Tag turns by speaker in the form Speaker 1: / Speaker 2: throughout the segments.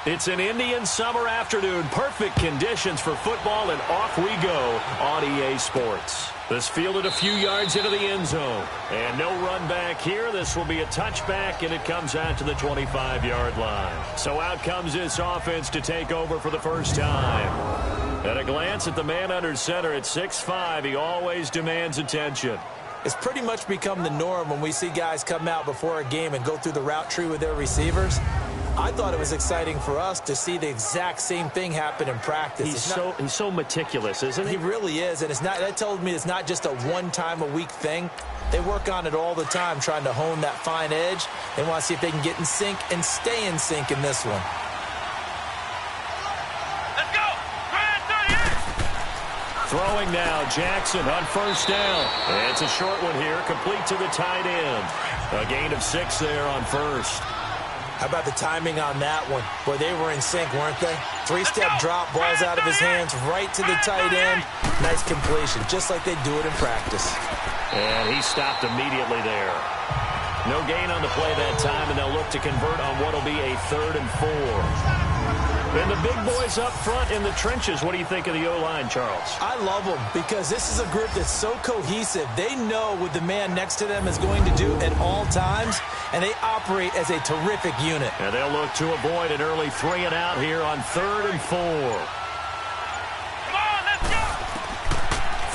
Speaker 1: It's an Indian summer afternoon. Perfect conditions for football, and off we go on EA Sports. This fielded a few yards into the end zone. And no run back here. This will be a touchback, and it comes out to the 25-yard line. So out comes this offense to take over for the first time. At a glance at the man under center at 6'5", he always demands attention.
Speaker 2: It's pretty much become the norm when we see guys come out before a game and go through the route tree with their receivers. I thought it was exciting for us to see the exact same thing happen in practice.
Speaker 1: He's so meticulous, isn't he?
Speaker 2: He really is, and that tells me it's not just a one-time-a-week thing. They work on it all the time, trying to hone that fine edge. They want to see if they can get in sync and stay in sync in this one.
Speaker 3: Let's go!
Speaker 1: Throwing now, Jackson on first down. It's a short one here, complete to the tight end. A gain of 6 there on first.
Speaker 2: How about the timing on that one? Boy, they were in sync, weren't they? Three-step drop, balls out of his hands, right to the tight end. Nice completion, just like they do it in practice.
Speaker 1: And he stopped immediately there. No gain on the play that time, and they'll look to convert on what will be a 3rd and 4. And the big boys up front in the trenches. What do you think of the O-line, Charles?
Speaker 2: I love them because this is a group that's so cohesive. They know what the man next to them is going to do at all times, and they operate as a terrific unit.
Speaker 1: And they'll look to avoid an early 3 and out here on 3rd and 4.
Speaker 3: Come on, let's go!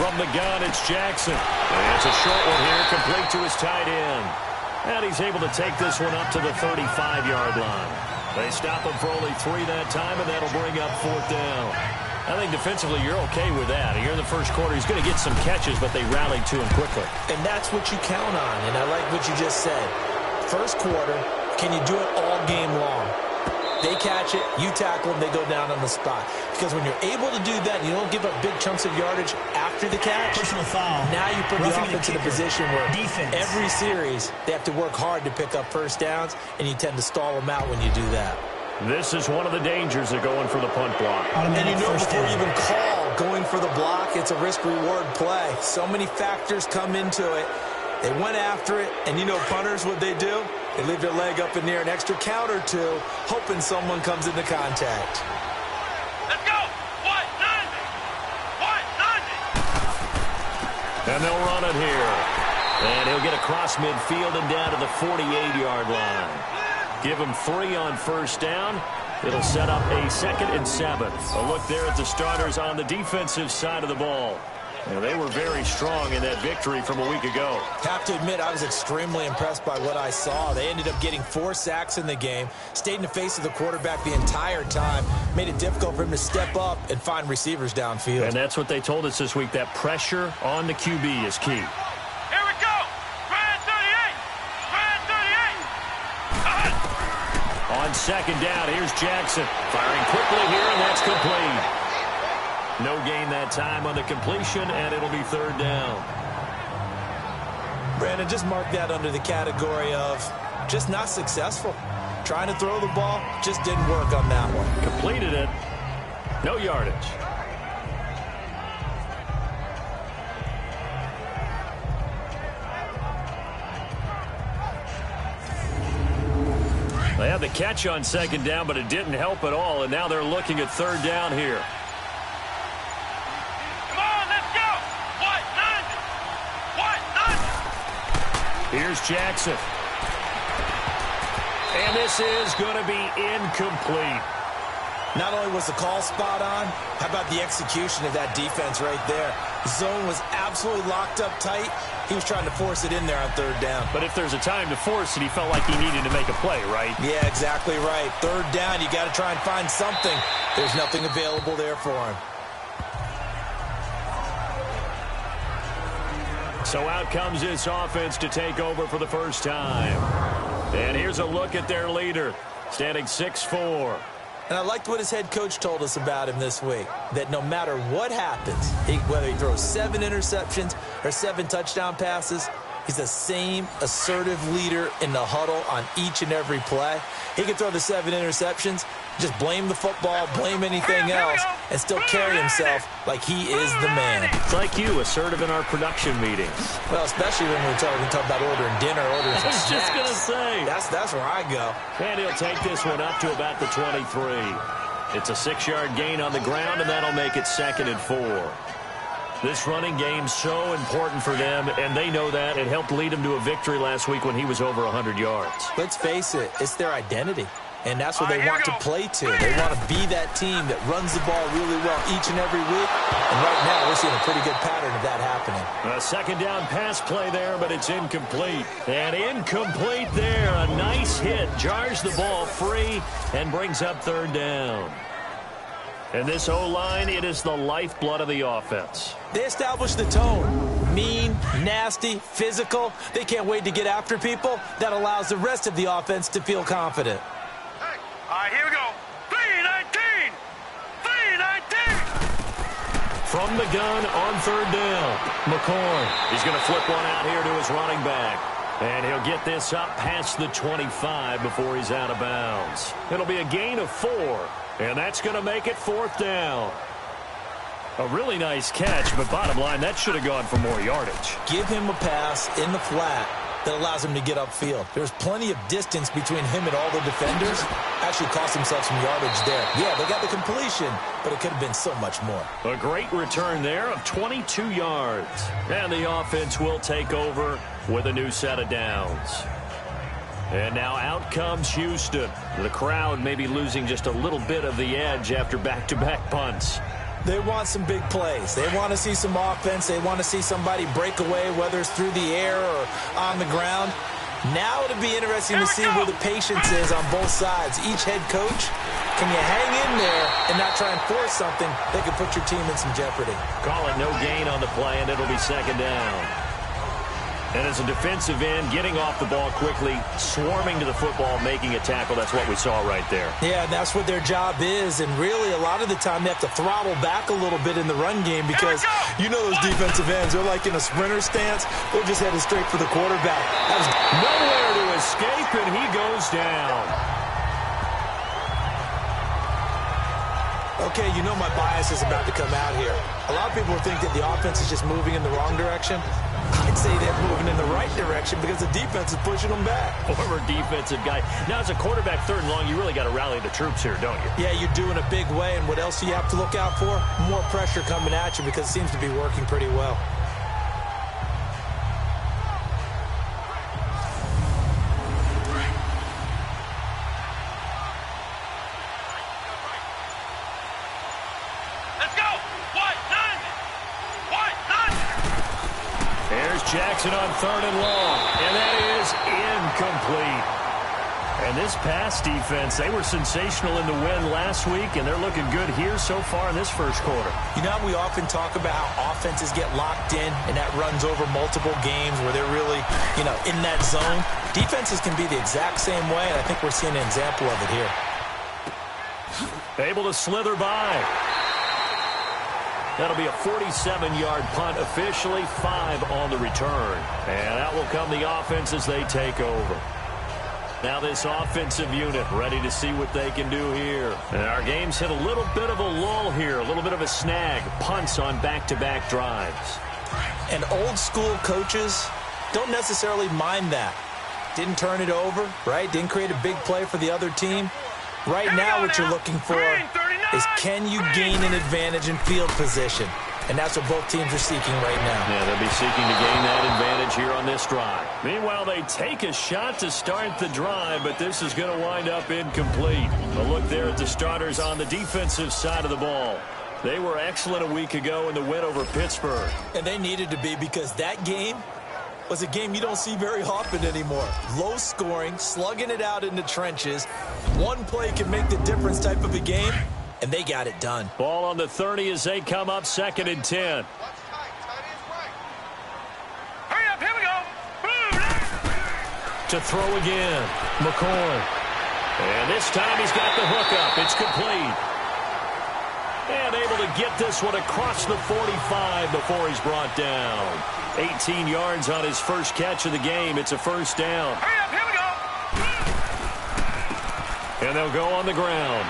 Speaker 1: From the gun, it's Jackson. And it's a short one here, complete to his tight end. And he's able to take this one up to the 35-yard line. They stop him for only 3 that time, and that'll bring up 4th down. I think defensively you're okay with that. Here in the first quarter, he's going to get some catches, but they rallied to him quickly.
Speaker 2: And that's what you count on, and I like what you just said. First quarter, can you do it all game long? They catch it, you tackle them, they go down on the spot. Because when you're able to do that, you don't give up big chunks of yardage after the catch.
Speaker 4: Personal foul.
Speaker 2: Now you put the offense in a position where
Speaker 4: defense.
Speaker 2: Every series they have to work hard to pick up first downs, and you tend to stall them out when you do that.
Speaker 1: This is one of the dangers of going for the punt block.
Speaker 2: And you know before you even call going for the block, it's a risk-reward play. So many factors come into it. They went after it, and you know punters, what they do? They leave their leg up in the air an extra count or two, hoping someone comes into contact.
Speaker 3: Let's go! 190! 190!
Speaker 1: And they'll run it here. And he'll get across midfield and down to the 48-yard line. Give him 3 on first down. It'll set up a 2nd and 7. A look there at the starters on the defensive side of the ball. And they were very strong in that victory from a week ago.
Speaker 2: Have to admit, I was extremely impressed by what I saw. They ended up getting 4 sacks in the game, stayed in the face of the quarterback the entire time, made it difficult for him to step up and find receivers downfield.
Speaker 1: And that's what they told us this week, that pressure on the QB is key.
Speaker 3: Here we go! Grand 38! Grand 38!
Speaker 1: On second down, here's Jackson. Firing quickly here, and that's complete. No gain that time on the completion, and it'll be 3rd down.
Speaker 2: Brandon, just mark that under the category of just not successful. Trying to throw the ball, just didn't work on that one.
Speaker 1: Completed it. No yardage. They had the catch on second down, but it didn't help at all, and now they're looking at 3rd down here. Here's Jackson. And this is going to be incomplete.
Speaker 2: Not only was the call spot on, how about the execution of that defense right there? The zone was absolutely locked up tight. He was trying to force it in there on 3rd down.
Speaker 1: But if there's a time to force it, he felt like he needed to make a play, right?
Speaker 2: Yeah, exactly right. 3rd down, you got to try and find something. There's nothing available there for him.
Speaker 1: So out comes this offense to take over for the first time. And here's a look at their leader, standing 6'4".
Speaker 2: And I liked what his head coach told us about him this week, that no matter what happens, whether he throws 7 interceptions or 7 touchdown passes, He's the same assertive leader in the huddle on each and every play. He can throw the 7 interceptions, just blame the football, blame anything else, and still carry himself like he is the man.
Speaker 1: It's like you, assertive in our production meetings.
Speaker 2: Well, especially when we're talking about ordering dinner, ordering some
Speaker 1: I was just going to say.
Speaker 2: That's where I go.
Speaker 1: And he'll take this one up to about the 23. It's a 6-yard gain on the ground, and that'll make it 2nd and 4. This running game's so important for them, and they know that. It helped lead them to a victory last week when he was over 100 yards.
Speaker 2: Let's face it, it's their identity, and that's what they want to play to. They want to be that team that runs the ball really well each and every week, and right now we're seeing a pretty good pattern of that happening.
Speaker 1: A 2nd down pass play there, but it's incomplete. And incomplete there. A nice hit. Jars the ball free and brings up 3rd down. And this O-line, it is the lifeblood of the offense.
Speaker 2: They establish the tone. Mean, nasty, physical. They can't wait to get after people. That allows the rest of the offense to feel confident.
Speaker 3: Hey, all right, here we go. 3-19! 3-19!
Speaker 1: From the gun on 3rd down, McCoy. He's going to flip one out here to his running back. And he'll get this up past the 25 before he's out of bounds. It'll be a gain of 4. And that's going to make it 4th down. A really nice catch, but bottom line, that should have gone for more yardage.
Speaker 2: Give him a pass in the flat that allows him to get upfield. There's plenty of distance between him and all the defenders. Actually cost himself some yardage there. Yeah, they got the completion, but it could have been so much more.
Speaker 1: A great return there of 22 yards. And the offense will take over with a new set of downs. And now out comes Houston. The crowd may be losing just a little bit of the edge after back-to-back punts.
Speaker 2: They want some big plays. They want to see some offense. They want to see somebody break away, whether it's through the air or on the ground. Now it'll be interesting to see where the patience is on both sides. Each head coach, can you hang in there and not try and force something that could put your team in some jeopardy?
Speaker 1: Call it no gain on the play, and it'll be 2nd down. And as a defensive end, getting off the ball quickly, swarming to the football, making a tackle, that's what we saw right there.
Speaker 2: Yeah, that's what their job is. And really, a lot of the time, they have to throttle back a little bit in the run game because you know those defensive ends, they're like in a sprinter stance. They're just headed straight for the quarterback. That was
Speaker 1: nowhere to escape, and he goes down.
Speaker 2: Okay, you know my bias is about to come out here. A lot of people think that the offense is just moving in the wrong direction. I'd say they're moving in the right direction because the defense is pushing them back.
Speaker 1: Former defensive guy. Now, as a quarterback 3rd and long, you really got to rally the troops here, don't you?
Speaker 2: Yeah, you do in a big way. And what else do you have to look out for? More pressure coming at you because it seems to be working pretty well.
Speaker 1: Jackson on 3rd and long, and that is incomplete. And this pass defense, they were sensational in the win last week, and they're looking good here so far in this 1st quarter.
Speaker 2: You know, we often talk about how offenses get locked in, and that runs over multiple games where they're really, in that zone. Defenses can be the exact same way, and I think we're seeing an example of it here.
Speaker 1: Able to slither by. That'll be a 47-yard punt, officially 5 on the return. And out will come the offense as they take over. Now this offensive unit ready to see what they can do here. And our game's hit a little bit of a lull here, a little bit of a snag. Punts on back-to-back drives.
Speaker 2: And old-school coaches don't necessarily mind that. Didn't turn it over, right? Didn't create a big play for the other team. Right now what you're looking for is can you gain an advantage in field position? And that's what both teams are seeking right now.
Speaker 1: Yeah, they'll be seeking to gain that advantage here on this drive. Meanwhile, they take a shot to start the drive, but this is going to wind up incomplete. A look there at the starters on the defensive side of the ball. They were excellent a week ago in the win over Pittsburgh.
Speaker 2: And they needed to be because that game was a game you don't see very often anymore. Low scoring, slugging it out in the trenches. One play can make the difference type of a game, and they got it done.
Speaker 1: Ball on the 30 as they come up 2nd and 10.
Speaker 3: Hurry up, here we go.
Speaker 1: To throw again, McCoy. And this time he's got the hook up. It's complete. And able to get this one across the 45 before he's brought down. 18 yards on his first catch of the game. It's a first down.
Speaker 3: Hurry up, here we go.
Speaker 1: And they'll go on the ground.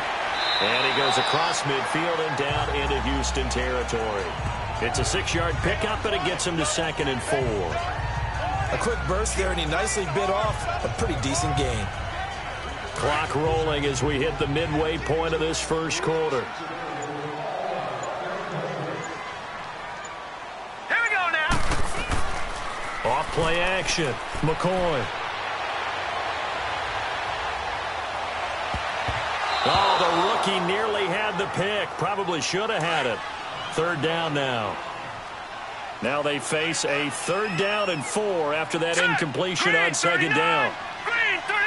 Speaker 1: And he goes across midfield and down into Houston territory. It's a 6-yard pickup, and it gets him to 2nd and 4.
Speaker 2: A quick burst there, and he nicely bit off a pretty decent gain.
Speaker 1: Clock rolling as we hit the midway point of this first quarter.
Speaker 3: Here we go now.
Speaker 1: Off play action. McCoy. Oh, the rookie nearly had the pick. Probably should have had it. 3rd down now. Now they face a 3rd down and 4 after that incompletion on 2nd down.
Speaker 3: Green 39.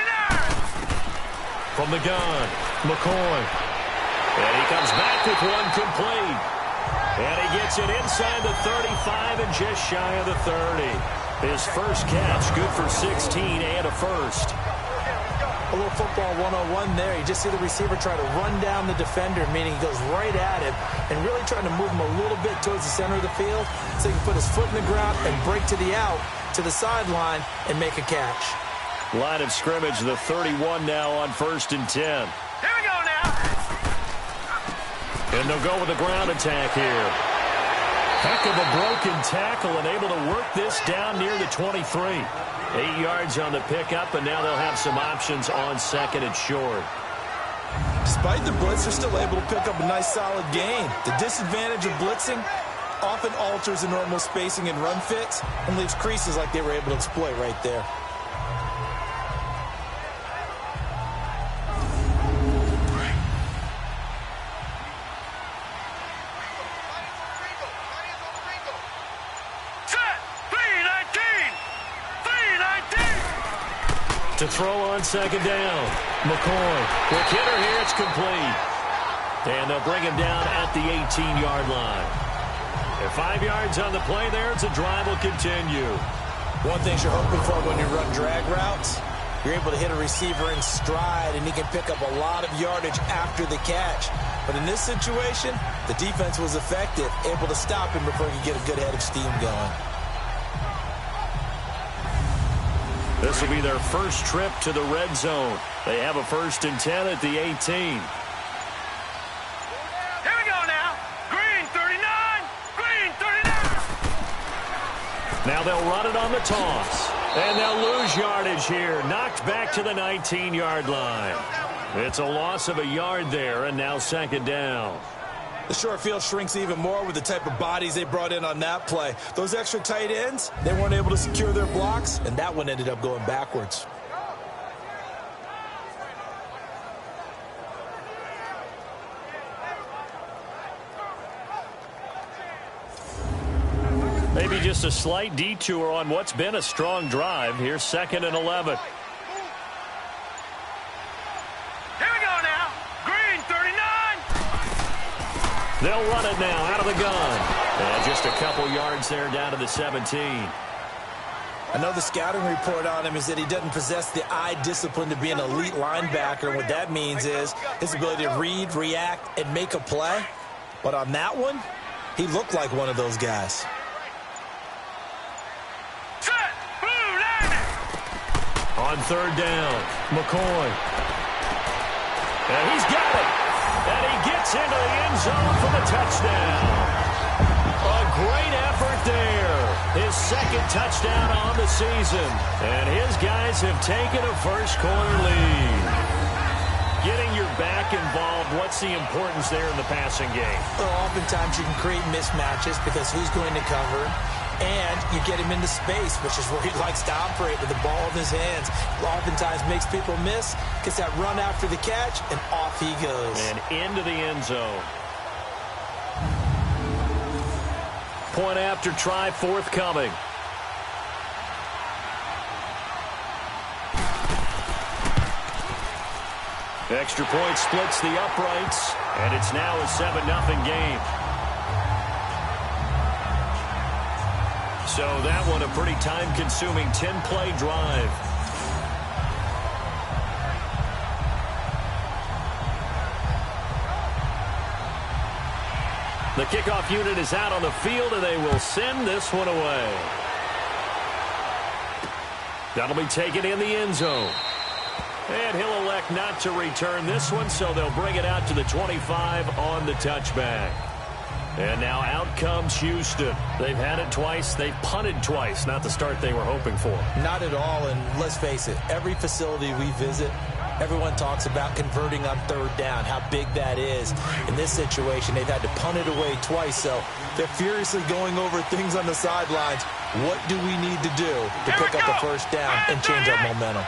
Speaker 1: From the gun, McCoy. And he comes back with one complete. And he gets it inside the 35 and just shy of the 30. His first catch, good for 16 and a first.
Speaker 2: A little football 101 there. You just see the receiver try to run down the defender, meaning he goes right at him and really trying to move him a little bit towards the center of the field so he can put his foot in the ground and break to the out, to the sideline, and make a catch.
Speaker 1: Line of scrimmage, the 31 now on 1st and 10.
Speaker 3: Here we go now.
Speaker 1: And they'll go with a ground attack here. Heck of a broken tackle and able to work this down near the 23. 8 yards on the pickup, and now they'll have some options on 2nd and short.
Speaker 2: Despite the blitz, they're still able to pick up a nice solid gain. The disadvantage of blitzing often alters the normal spacing and run fits and leaves creases like they were able to exploit right there.
Speaker 1: To throw on 2nd down. McCoy. Quick hitter here. It's complete. And they'll bring him down at the 18-yard line. And 5 yards on the play there. It's a drive will continue.
Speaker 2: One thing you're hoping for when you run drag routes, you're able to hit a receiver in stride, and he can pick up a lot of yardage after the catch. But in this situation, the defense was effective, able to stop him before he could get a good head of steam going.
Speaker 1: This will be their first trip to the red zone. They have a 1st and 10 at the 18.
Speaker 3: Here we go now. Green 39. Green 39.
Speaker 1: Now they'll run it on the toss. And they'll lose yardage here. Knocked back to the 19-yard line. It's a loss of a yard there, and now 2nd down.
Speaker 2: The short field shrinks even more with the type of bodies they brought in on that play. Those extra tight ends, they weren't able to secure their blocks, and that one ended up going backwards.
Speaker 1: Maybe just a slight detour on what's been a strong drive. Here's 2nd and 11. They'll run it now out of the gun. And just a couple yards there down to the 17.
Speaker 2: I know the scouting report on him is that he doesn't possess the eye discipline to be an elite linebacker. And what that means is his ability to read, react, and make a play. But on that one, he looked like one of those guys.
Speaker 1: On 3rd down, McCoy. And he's got it. And he gets into the end zone for the touchdown. A great effort there. His 2nd touchdown on the season. And his guys have taken a first-quarter lead. Getting your back involved, what's the importance there in the passing game?
Speaker 2: Well, oftentimes you can create mismatches because who's going to cover? And you get him into space, which is where he likes to operate with the ball in his hands. Oftentimes makes people miss, gets that run after the catch, and off he goes.
Speaker 1: And into the end zone. Point after try forthcoming. Extra point splits the uprights, and it's now a 7-0 game. So that one a pretty time-consuming 10-play drive. The kickoff unit is out on the field, and they will send this one away. That'll be taken in the end zone. And he'll elect not to return this one, so they'll bring it out to the 25 on the touchback. And now out comes Houston. They've had it twice. They've punted twice. Not the start they were hoping for.
Speaker 2: Not at all, and let's face it, every facility we visit, everyone talks about converting on third down, how big that is. In this situation, they've had to punt it away twice, so they're furiously going over things on the sidelines. What do we need to do to pick up the first down and change our momentum?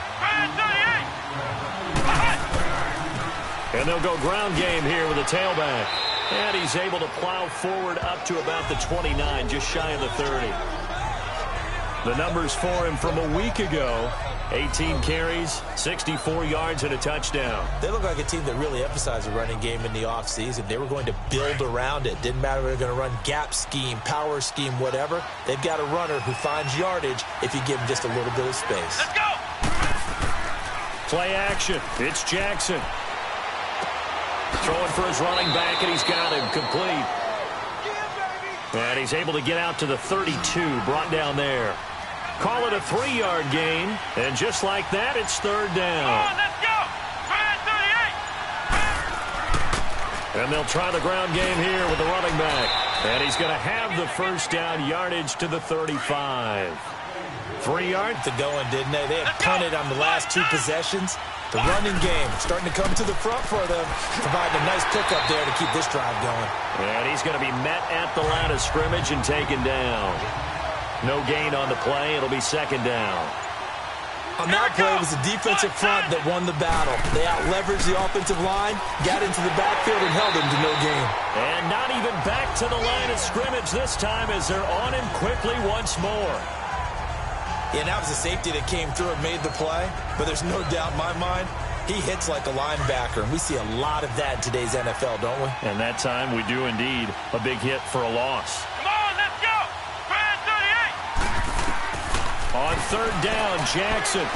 Speaker 1: And they'll go ground game here with a tailback. And he's able to plow forward up to about the 29, just shy of the 30. The numbers for him from a week ago: 18 carries, 64 yards, and a touchdown.
Speaker 2: They look like a team that really emphasized the running game in the offseason. They were going to build around it. Didn't matter if they're going to run gap scheme, power scheme, whatever. They've got a runner who finds yardage if you give him just a little bit of space.
Speaker 3: Let's go!
Speaker 1: Play action. It's Jackson. Throwing for his running back, and he's got him complete. And he's able to get out to the 32, brought down there. Call it a 3-yard gain, and just like that, it's third down.
Speaker 3: Come on, let's go!
Speaker 1: And they'll try the ground game here with the running back. And he's going to have the first down, yardage to the 35. 3 yards.
Speaker 2: To going, didn't they? They had punted on the last 2 possessions. The running game starting to come to the front for them, providing a nice pickup there to keep this drive going.
Speaker 1: And he's going to be met at the line of scrimmage and taken down. No gain on the play. It'll be second down.
Speaker 2: On that play, it was the defensive front that won the battle. They out-leveraged the offensive line, got into the backfield, and held him to no gain.
Speaker 1: And not even back to the line of scrimmage this time as they're on him quickly once more.
Speaker 2: Yeah, that was a safety that came through and made the play, but there's no doubt in my mind, he hits like a linebacker, and we see a lot of that in today's NFL, don't we?
Speaker 1: And that time we do indeed. A big hit for a loss.
Speaker 3: Come on, let's go! 38!
Speaker 1: On third down, Jackson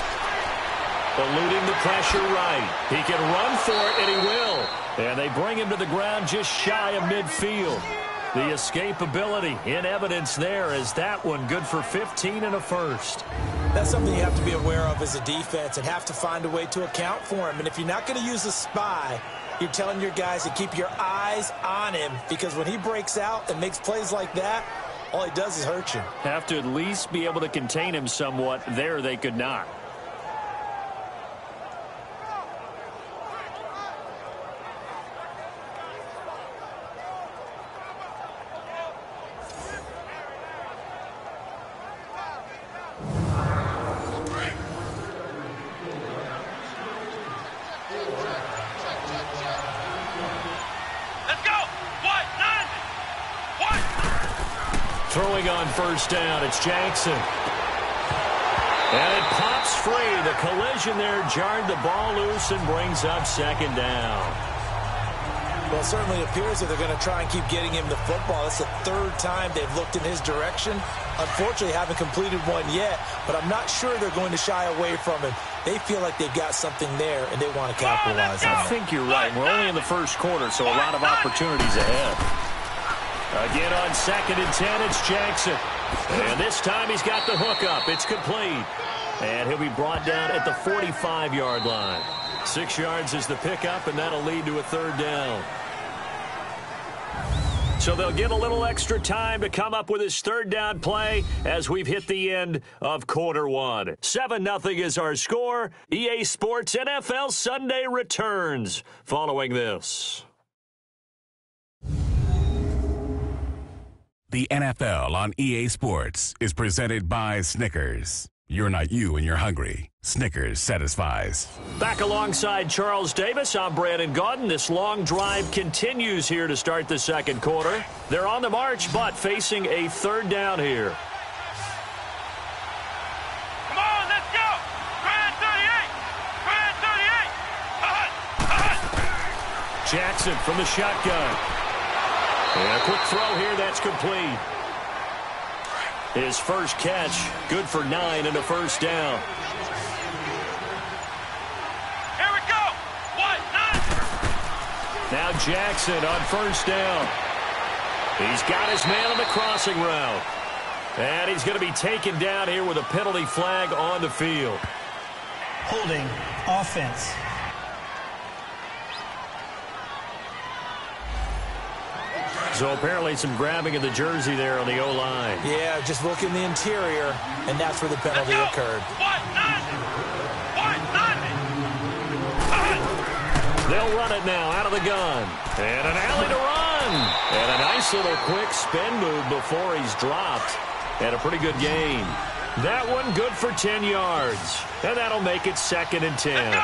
Speaker 1: eluding the pressure right. He can run for it, and he will. And they bring him to the ground just shy of midfield. The escapability in evidence there as that one good for 15 and a first.
Speaker 2: That's something you have to be aware of as a defense and have to find a way to account for him. And if you're not going to use a spy, you're telling your guys to keep your eyes on him, because when he breaks out and makes plays like that, all he does is hurt you.
Speaker 1: Have to at least be able to contain him somewhat. There they could not. Throwing on first down, it's Jackson. And it pops free. The collision there jarred the ball loose and brings up second down.
Speaker 2: Well, it certainly appears that they're going to try and keep getting him the football. It's the third time they've looked in his direction. Unfortunately, haven't completed one yet, but I'm not sure they're going to shy away from him. They feel like they've got something there, and they want to capitalize on it.
Speaker 1: I think you're right. We're only in the first quarter, so a lot of opportunities ahead. Again on 2nd and 10, it's Jackson. And this time he's got the hook up. It's complete. And he'll be brought down at the 45-yard line. 6 yards is the pickup, and that'll lead to a third down. So they'll get a little extra time to come up with his third down play as we've hit the end of quarter one. 7-0 is our score. EA Sports NFL Sunday returns following this.
Speaker 4: The NFL on EA Sports is presented by Snickers. You're not you when you're hungry. Snickers satisfies.
Speaker 1: Back alongside Charles Davis, I'm Brandon Gaudin. This long drive continues here to start the second quarter. They're on the march, but facing a third down here.
Speaker 3: Come on, let's go! 38!
Speaker 1: Jackson from the shotgun. And a quick throw here, that's complete. His first catch, good for 9 and a first down.
Speaker 3: Here we go! 1, 9!
Speaker 1: Now Jackson on first down. He's got his man on the crossing route. And he's going to be taken down here with a penalty flag on the field.
Speaker 5: Holding offense.
Speaker 1: So apparently some grabbing of the jersey there on the O-line.
Speaker 2: Yeah, just look in the interior, and that's where the penalty occurred.
Speaker 1: They'll run it now out of the gun. And an alley to run. And a nice little quick spin move before he's dropped. And a pretty good gain. That one good for 10 yards. And that'll make it 2nd and 10.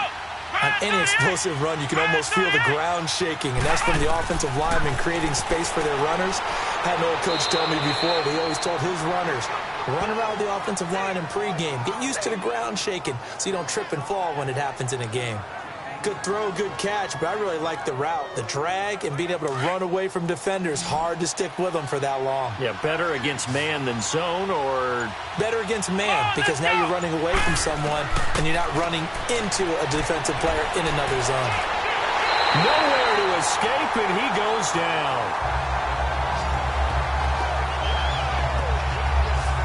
Speaker 2: On any explosive run, you can almost feel the ground shaking, and that's from the offensive linemen creating space for their runners. I had an old coach tell me before, he always told his runners, run around the offensive line in pregame. Get used to the ground shaking so you don't trip and fall when it happens in a game. Good throw, good catch, but I really like the route. The drag and being able to run away from defenders, hard to stick with them for that long.
Speaker 1: Yeah, better against man than zone, or?
Speaker 2: Better against man, because now you're running away from someone and you're not running into a defensive player in another zone.
Speaker 1: Nowhere to escape, and he goes down.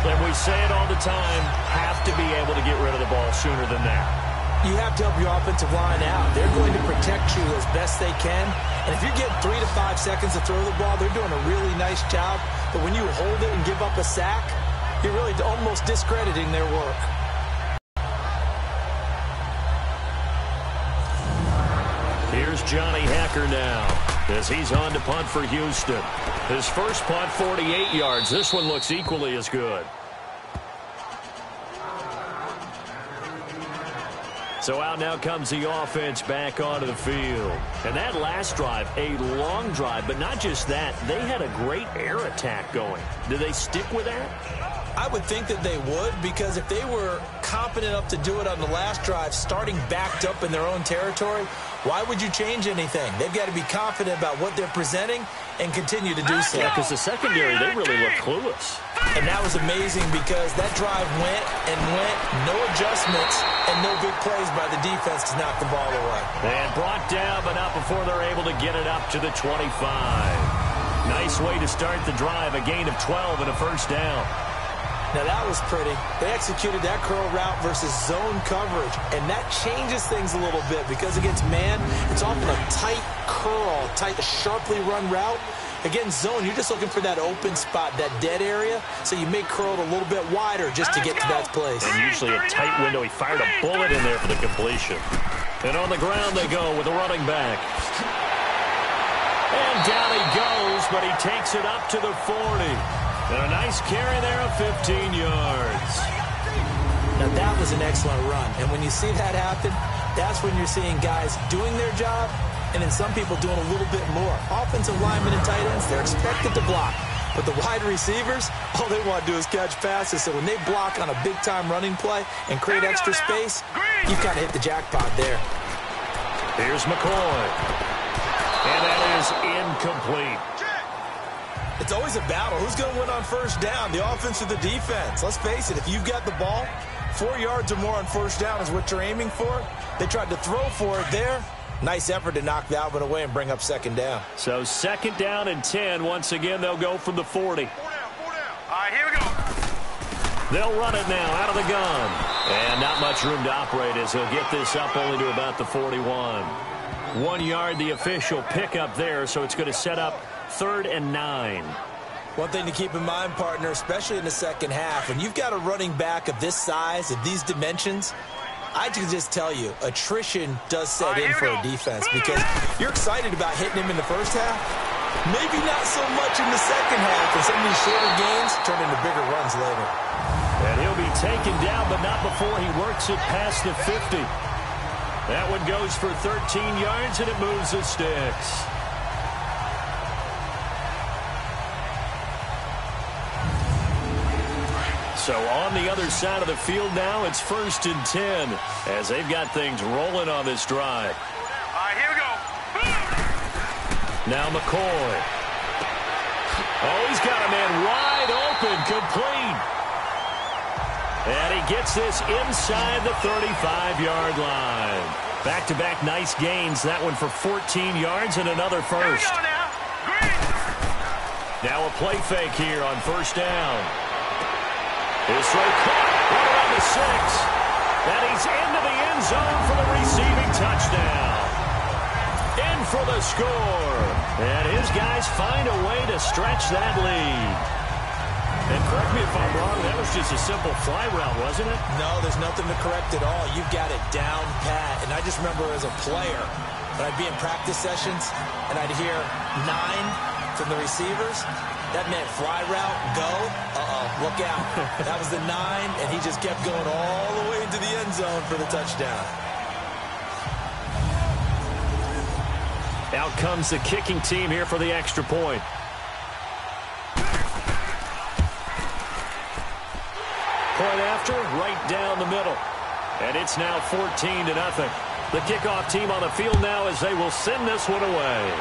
Speaker 1: And we say it all the time, have to be able to get rid of the ball sooner than that.
Speaker 2: You have to help your offensive line out. They're going to protect you as best they can. And if you're getting 3 to 5 seconds to throw the ball, they're doing a really nice job. But when you hold it and give up a sack, you're really almost discrediting their work.
Speaker 1: Here's Johnny Hacker now as he's on to punt for Houston. His first punt, 48 yards. This one looks equally as good. So out now comes the offense back onto the field. And that last drive, a long drive, but not just that. They had a great air attack going. Do they stick with that?
Speaker 2: I would think that they would, because if they were competent enough to do it on the last drive, starting backed up in their own territory, why would you change anything? They've got to be confident about what they're presenting and continue to do so.
Speaker 1: Yeah, because the secondary, they really look clueless.
Speaker 2: And that was amazing because that drive went and went, no adjustments, and no big plays by the defense to knock the ball away.
Speaker 1: And brought down, but not before they're able to get it up to the 25. Nice way to start the drive, a gain of 12 and a first down.
Speaker 2: Now, that was pretty. They executed that curl route versus zone coverage, and that changes things a little bit because against man, it's often a tight curl, tight, sharply run route. Against zone, you're just looking for that open spot, that dead area, so you may curl it a little bit wider just to get to that place.
Speaker 1: And usually a tight window. He fired a bullet in there for the completion. And on the ground they go with the running back. And down he goes, but he takes it up to the 40. And a nice carry there of 15 yards.
Speaker 2: Now, that was an excellent run. And when you see that happen, that's when you're seeing guys doing their job and then some people doing a little bit more. Offensive linemen and tight ends, they're expected to block. But the wide receivers, all they want to do is catch passes. So when they block on a big-time running play and create extra space, you kind of hit the jackpot there.
Speaker 1: Here's McCoy. And that is incomplete.
Speaker 2: It's always a battle. Who's going to win on first down, the offense or the defense? Let's face it, if you've got the ball, 4 yards or more on first down is what you're aiming for. They tried to throw for it there. Nice effort to knock that one away and bring up second down.
Speaker 1: So 2nd down and 10. Once again, they'll go from the 40.
Speaker 3: 4 down. All right, here we go.
Speaker 1: They'll run it now out of the gun. And not much room to operate as he'll get this up only to about the 41. 1 yard, the official pickup there, so it's going to set up 3rd and 9.
Speaker 2: One thing to keep in mind, partner, especially in the second half, when you've got a running back of this size, of these dimensions, I can just tell you, attrition does set in for a defense because you're excited about hitting him in the first half. Maybe not so much in the second half, and some of these shorter gains turn into bigger runs later.
Speaker 1: And he'll be taken down, but not before he works it past the 50. That one goes for 13 yards, and it moves the sticks. So on the other side of the field now, it's 1st and 10 as they've got things rolling on this drive.
Speaker 3: All right, here we go.
Speaker 1: Now McCoy. Oh, he's got a man wide open, complete. And he gets this inside the 35-yard line. Back-to-back nice gains. That one for 14 yards and another first. Now a play fake here on first down. His throw caught right around the 6. And he's into the end zone for the receiving touchdown. In for the score. And his guys find a way to stretch that lead. And correct me if I'm wrong, that was just a simple fly route, wasn't it?
Speaker 2: No, there's nothing to correct at all. You've got it down pat. And I just remember as a player, when I'd be in practice sessions and I'd hear 9 from the receivers, that meant fly route, go, look out. That was the 9, and he just kept going all the way into the end zone for the touchdown.
Speaker 1: Out comes the kicking team here for the extra point. Point after, right down the middle. And it's now 14-0. The kickoff team on the field now as they will send this one away.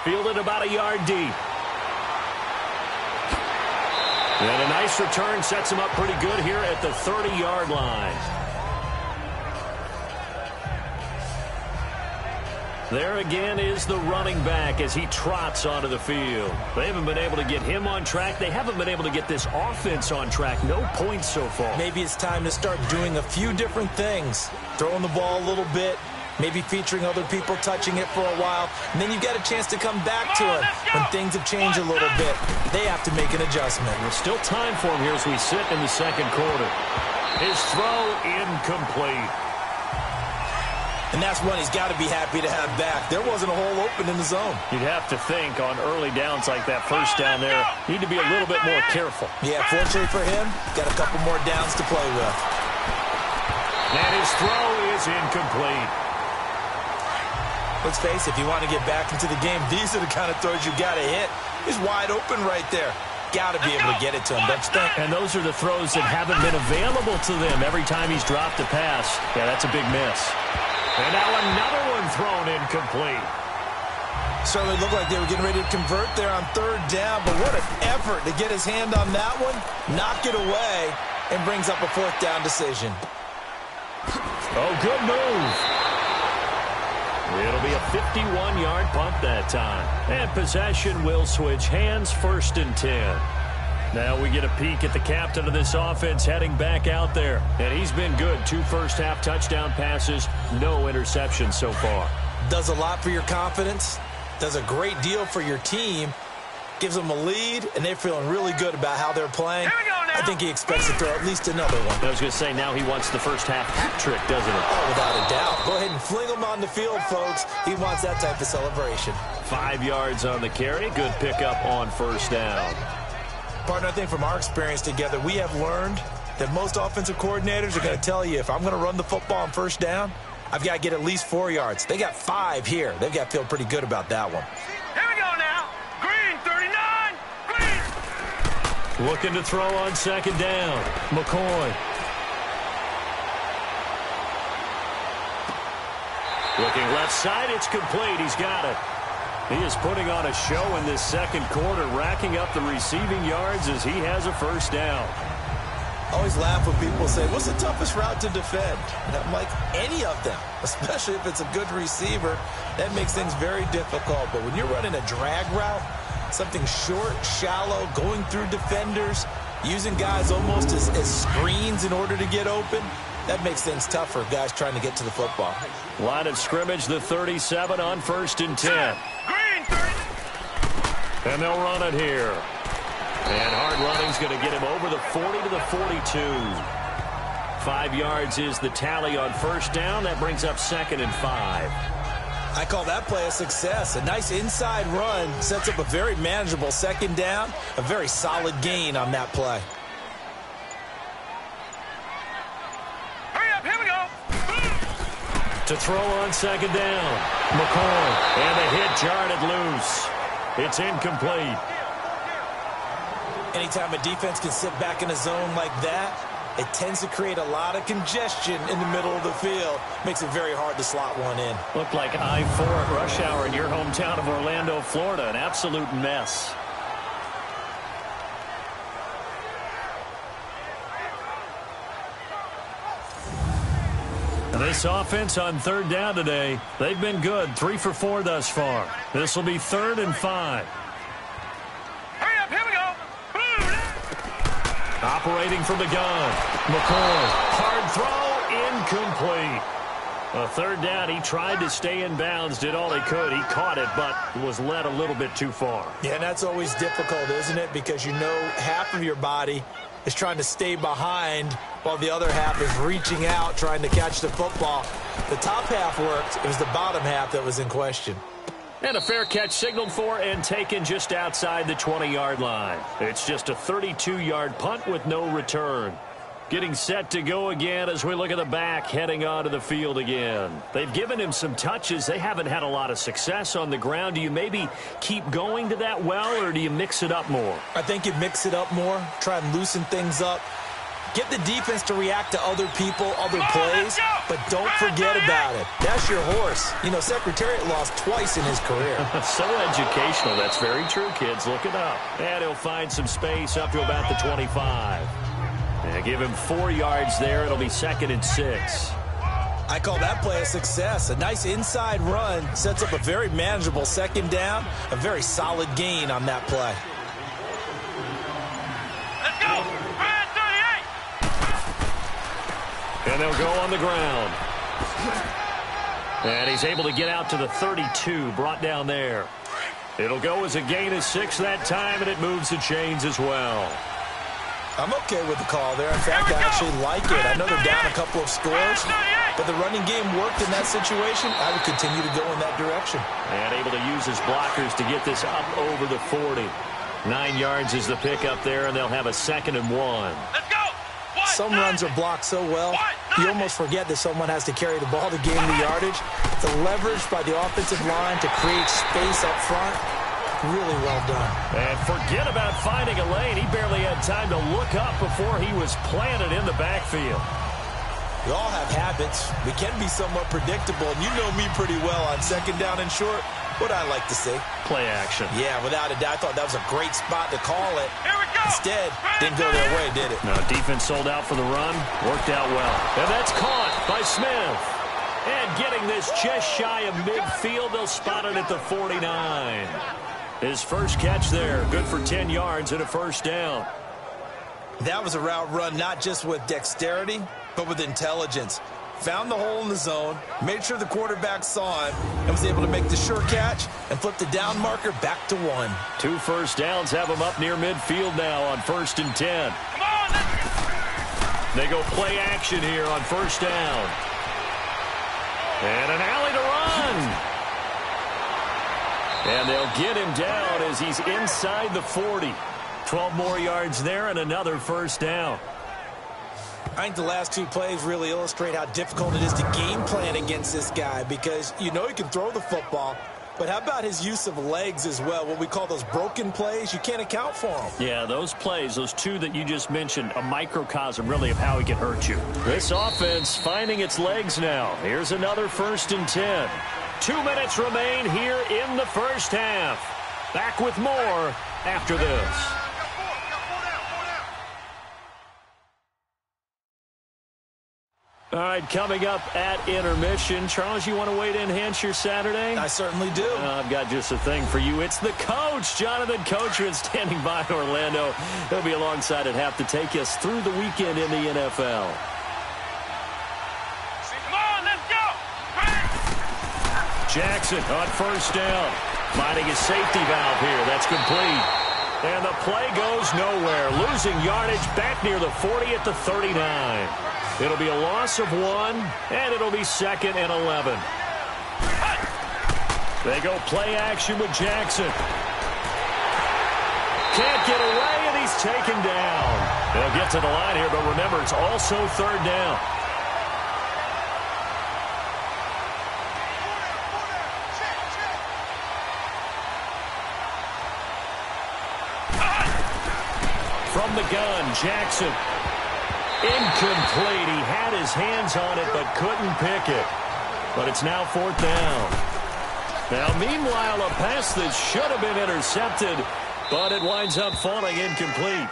Speaker 1: Fielded about a yard deep. And a nice return sets him up pretty good here at the 30-yard line. There again is the running back as he trots onto the field. They haven't been able to get him on track. They haven't been able to get this offense on track. No points so far.
Speaker 2: Maybe it's time to start doing a few different things. Throwing the ball a little bit. Maybe featuring other people touching it for a while. And then you've got a chance to come back to it when things have changed a little bit. They have to make an adjustment.
Speaker 1: There's still time for him here as we sit in the second quarter. His throw incomplete.
Speaker 2: And that's one he's got to be happy to have back. There wasn't a hole open in the zone.
Speaker 1: You'd have to think on early downs like that first down there, need to be a little bit more careful.
Speaker 2: Yeah, fortunately for him, got a couple more downs to play with.
Speaker 1: And his throw is incomplete.
Speaker 2: Let's face it, if you want to get back into the game, these are the kind of throws you got to hit. He's wide open right there. Got to be able to get it to him, don't you think?
Speaker 1: And those are the throws that haven't been available to them every time he's dropped a pass. Yeah, that's a big miss. And now another one thrown incomplete.
Speaker 2: Certainly looked like they were getting ready to convert there on third down, but what an effort to get his hand on that one, knock it away, and brings up a fourth down decision.
Speaker 1: Oh, good move. It'll be a 51-yard punt that time. And possession will switch hands, 1st and 10. Now we get a peek at the captain of this offense heading back out there. And he's been good. 2 first-half touchdown passes, no interceptions so far.
Speaker 2: Does a lot for your confidence. Does a great deal for your team. Gives them a lead, and they're feeling really good about how they're playing. I think he expects to throw at least another one.
Speaker 1: I was going to say, now he wants the first-half hat trick, doesn't he?
Speaker 2: Oh, without a doubt. Go ahead and fling him on the field, folks. He wants that type of celebration.
Speaker 1: 5 yards on the carry. Good pickup on first down.
Speaker 2: Partner, I think from our experience together, we have learned that most offensive coordinators are going to tell you, if I'm going to run the football on first down, I've got to get at least 4 yards. They got 5 here. They've got to feel pretty good about that one.
Speaker 3: Here we go now. Green, 39. Green.
Speaker 1: Looking to throw on second down. McCoy. Looking left side. It's complete. He's got it. He is putting on a show in this second quarter, racking up the receiving yards as he has a first down.
Speaker 2: I always laugh when people say, what's the toughest route to defend? And I'm like, any of them, especially if it's a good receiver. That makes things very difficult. But when you're running a drag route, something short, shallow, going through defenders, using guys almost as screens in order to get open, that makes things tough for guys trying to get to the football.
Speaker 1: Line of scrimmage, the 37 on 1st and 10.
Speaker 3: Green, 30.
Speaker 1: And they'll run it here. And hard running's going to get him over the 40 to the 42. 5 yards is the tally on first down. That brings up 2nd and 5.
Speaker 2: I call that play a success. A nice inside run sets up a very manageable second down. A very solid gain on that play.
Speaker 3: Hurry up, here we go.
Speaker 1: To throw on second down. McCoy. And the hit jarred it loose. It's incomplete.
Speaker 2: Anytime a defense can sit back in a zone like that, it tends to create a lot of congestion in the middle of the field. Makes it very hard to slot one in.
Speaker 1: Looked like I-4 at rush hour in your hometown of Orlando, Florida. An absolute mess. This offense on third down today, they've been good. 3 for 4 thus far. This will be 3rd and 5. Operating from the gun. McCoy. Hard throw. Incomplete. A third down. He tried to stay in bounds. Did all he could. He caught it, but was led a little bit too far.
Speaker 2: Yeah, and that's always difficult, isn't it? Because you know half of your body is trying to stay behind while the other half is reaching out, trying to catch the football. The top half worked. It was the bottom half that was in question.
Speaker 1: And a fair catch signaled for and taken just outside the 20-yard line. It's just a 32-yard punt with no return. Getting set to go again as we look at the back heading onto the field again. They've given him some touches. They haven't had a lot of success on the ground. Do you maybe keep going to that well, or do you mix it up more?
Speaker 2: I think you mix it up more, try and loosen things up. Get the defense to react to other people, other plays, but don't forget about it. That's your horse. You know, Secretariat lost twice in his career.
Speaker 1: So educational. That's very true, kids. Look it up. And he'll find some space up to about the 25. And give him 4 yards there. It'll be 2nd and 6.
Speaker 2: I call that play a success. A nice inside run sets up a very manageable 2nd down. A very solid gain on that play.
Speaker 3: Let's go. 38.
Speaker 1: And they'll go on the ground. And he's able to get out to the 32, brought down there. It'll go as a gain of 6 that time, and it moves the chains as well.
Speaker 2: I'm okay with the call there. In fact, I actually like it. I know they're down a couple of scores, but the running game worked in that situation. I would continue to go in that direction.
Speaker 1: And able to use his blockers to get this up over the 40. 9 yards is the pickup there, and they'll have a 2nd and 1.
Speaker 3: Let's go.
Speaker 2: Some runs are blocked so well, you almost forget that someone has to carry the ball to gain the yardage. The leverage by the offensive line to create space up front, really well done.
Speaker 1: And forget about finding a lane. He barely had time to look up before he was planted in the backfield.
Speaker 2: We all have habits. We can be somewhat predictable, and you know me pretty well on 2nd down and short. What I like to see.
Speaker 1: Play action.
Speaker 2: Yeah, without a doubt. I thought that was a great spot to call it.
Speaker 3: Here we go.
Speaker 2: Instead, didn't go their way, did it?
Speaker 1: No, defense sold out for the run. Worked out well. And that's caught by Smith. And getting this just shy of midfield, they'll spot it at the 49. His first catch there. Good for 10 yards and a 1st down.
Speaker 2: That was a route run not just with dexterity, but with intelligence. Found the hole in the zone, made sure the quarterback saw him, and was able to make the sure catch and flip the down marker back to 1.
Speaker 1: 2 first downs have him up near midfield now on 1st and 10.
Speaker 3: Come on.
Speaker 1: They go play action here on 1st down. And an alley to run. And they'll get him down as he's inside the 40. 12 more yards there and another 1st down.
Speaker 2: I think the last 2 plays really illustrate how difficult it is to game plan against this guy, because you know he can throw the football, but how about his use of legs as well? What we call those broken plays, you can't account for them.
Speaker 1: Yeah, those plays, those 2 that you just mentioned, a microcosm really of how he can hurt you. This offense finding its legs now. Here's another 1st and 10. 2 minutes remain here in the first half. Back with more after this. All right, coming up at intermission. Charles, you want to wait to enhance your Saturday?
Speaker 2: I certainly do.
Speaker 1: I've got just a thing for you. It's the coach, Jonathan Coachman, standing by in Orlando. He'll be alongside at half to take us through the weekend in the NFL.
Speaker 3: Come on, let's go.
Speaker 1: Jackson on 1st down. Finding his safety valve here. That's complete. And the play goes nowhere. Losing yardage back near the 40 at the 39. It'll be a loss of 1, and it'll be 2nd and 11. They go play action with Jackson. Can't get away, and he's taken down. They'll get to the line here, but remember, it's also 3rd down. From the gun, Jackson. Incomplete. He had his hands on it but couldn't pick it. But it's now 4th down. Now, meanwhile, a pass that should have been intercepted, but it winds up falling incomplete.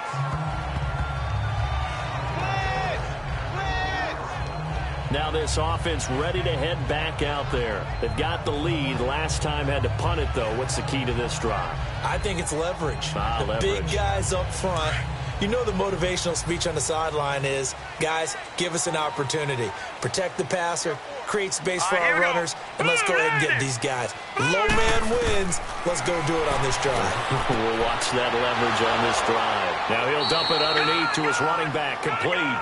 Speaker 1: Now this offense ready to head back out there. They've got the lead. Last time had to punt it, though. What's the key to this drive?
Speaker 2: I think it's leverage.
Speaker 1: Leverage.
Speaker 2: Big guys up front You know the motivational speech on the sideline is, guys, give us an opportunity. Protect the passer, create space for our runners, and let's go ahead and get these guys. Low man wins. Let's go do it on this drive.
Speaker 1: We'll watch that leverage on this drive. Now he'll dump it underneath to his running back, complete.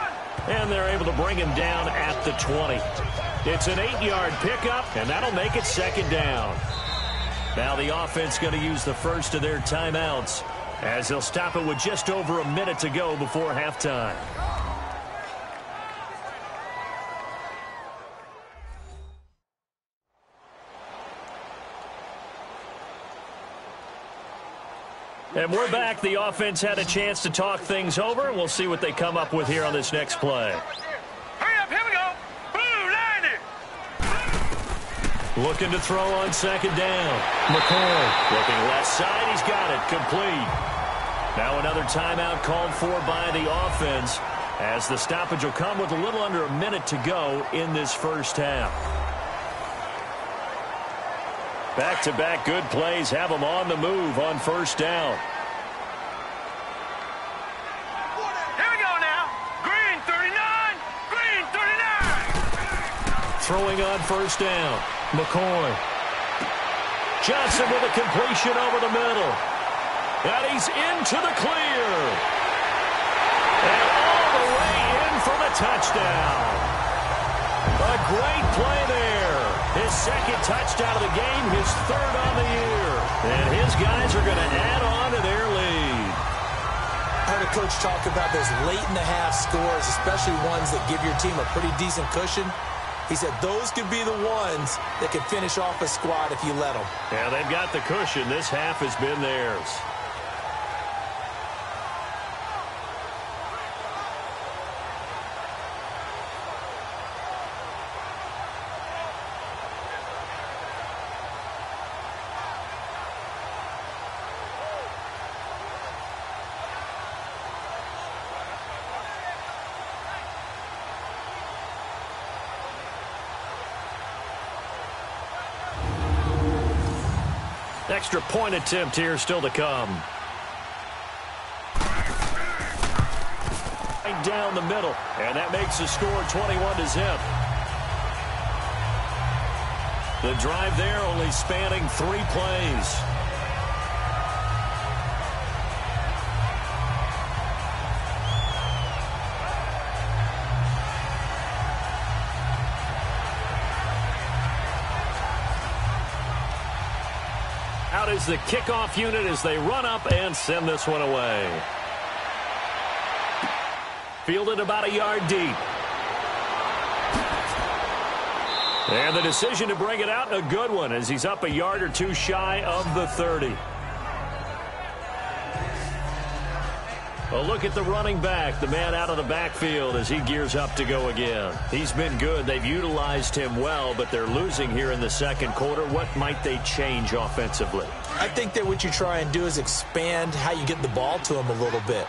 Speaker 1: And they're able to bring him down at the 20. It's an 8-yard pickup, and that'll make it second down. Now the offense going to use the first of their timeouts as they'll stop it with just over a minute to go before halftime. And we're back. The offense had a chance to talk things over. We'll see what they come up with here on this next play.
Speaker 3: Hurry up, here we go. Blue 90.
Speaker 1: Looking to throw on second down. McCoy looking left side. He's got it. Complete. Now another timeout called for by the offense as the stoppage will come with a little under a minute to go in this first half. Back-to-back good plays have them on the move on first down.
Speaker 3: Here we go now. Green 39. Green 39.
Speaker 1: Throwing on first down. McCoy. Johnson with a completion over the middle. And he's into the clear. And all the way in for the touchdown. A great play there. His second touchdown of the game, his third on the year. And his guys are going to add on to their lead.
Speaker 2: I heard a coach talk about those late-in-the-half scores, especially ones that give your team a pretty decent cushion. He said those could be the ones that could finish off a squad if you let them.
Speaker 1: Yeah, they've got the cushion. This half has been theirs. Extra point attempt here still to come. Right down the middle, and that makes the score 21-0. The drive there only spanning 3 plays. Out is the kickoff unit as they run up and send this one away. Fielded about a yard deep. And the decision to bring it out, a good one, as he's up a yard or two shy of the 30. A look at the running back, the man out of the backfield as he gears up to go again. He's been good. They've utilized him well, but they're losing here in the second quarter. What might they change offensively?
Speaker 2: I think that what you try and do is expand how you get the ball to him a little bit.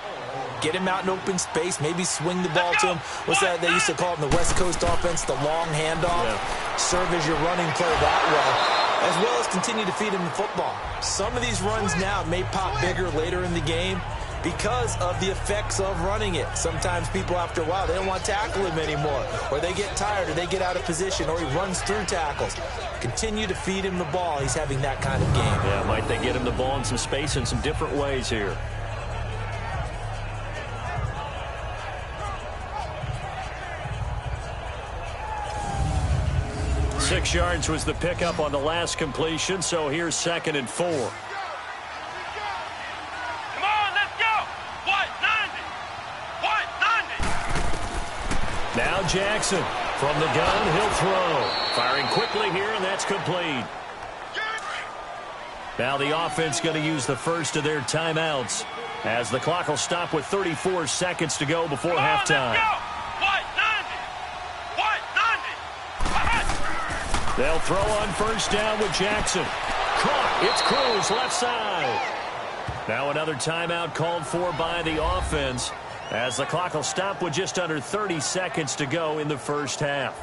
Speaker 2: Get him out in open space, maybe swing the ball to him. What's that they used to call it in the West Coast offense, the long handoff? Yeah. Serve as your running play that way, as well as continue to feed him the football. Some of these runs now may pop bigger later in the game because of the effects of running it. Sometimes people, after a while, they don't want to tackle him anymore, or they get tired, or they get out of position, or he runs through tackles. Continue to feed him the ball. He's having that kind of game.
Speaker 1: Yeah, might they get him the ball in some space in some different ways here. Six yards was the pickup on the last completion, so here's 2nd and 4.
Speaker 3: Come on, let's go. What, 90? What, 90?
Speaker 1: Now Jackson from the gun, he'll throw. Firing quickly here, and that's complete. Now the offense going to use the first of their timeouts as the clock will stop with 34 seconds to go before halftime.
Speaker 3: Let's go. What, 90? What, 90?
Speaker 1: They'll throw on first down with Jackson. Caught. It's Cruz left side. Now another timeout called for by the offense as the clock will stop with just under 30 seconds to go in the first half.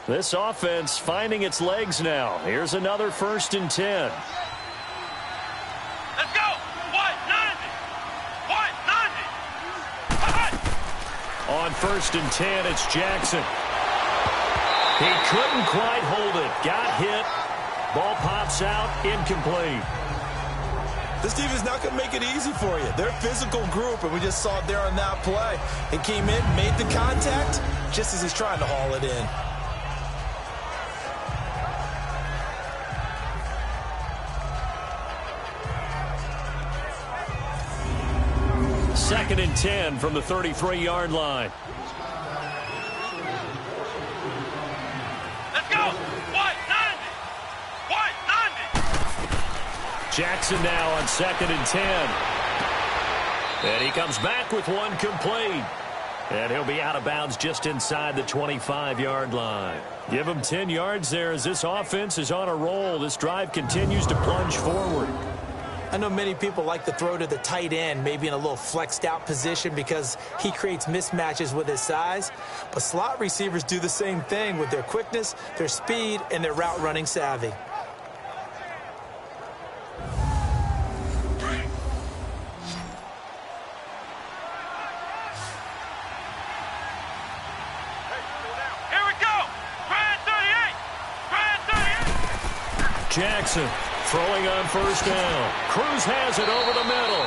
Speaker 1: This offense finding its legs now. Here's another 1st and 10.
Speaker 3: Let's go. What? 90. What? 90.
Speaker 1: On 1st and 10, it's Jackson. He couldn't quite hold it. Got hit. Ball pops out. Incomplete.
Speaker 2: This defense is not going to make it easy for you. They're a physical group, and we just saw it there on that play. He came in, made the contact, just as he's trying to haul it in.
Speaker 1: 2nd and 10 from the 33-yard line.
Speaker 3: Let's go. What? 90. What? 90.
Speaker 1: Jackson now on 2nd and 10. And he comes back with one complete. And he'll be out of bounds just inside the 25-yard line. Give him 10 yards there as this offense is on a roll. This drive continues to plunge forward.
Speaker 2: I know many people like to throw to the tight end, maybe in a little flexed out position because he creates mismatches with his size. But slot receivers do the same thing with their quickness, their speed, and their route running savvy.
Speaker 3: Here we go. Brand 38. Brand 38.
Speaker 1: Jackson throwing on 1st down. Cruz has it over the middle.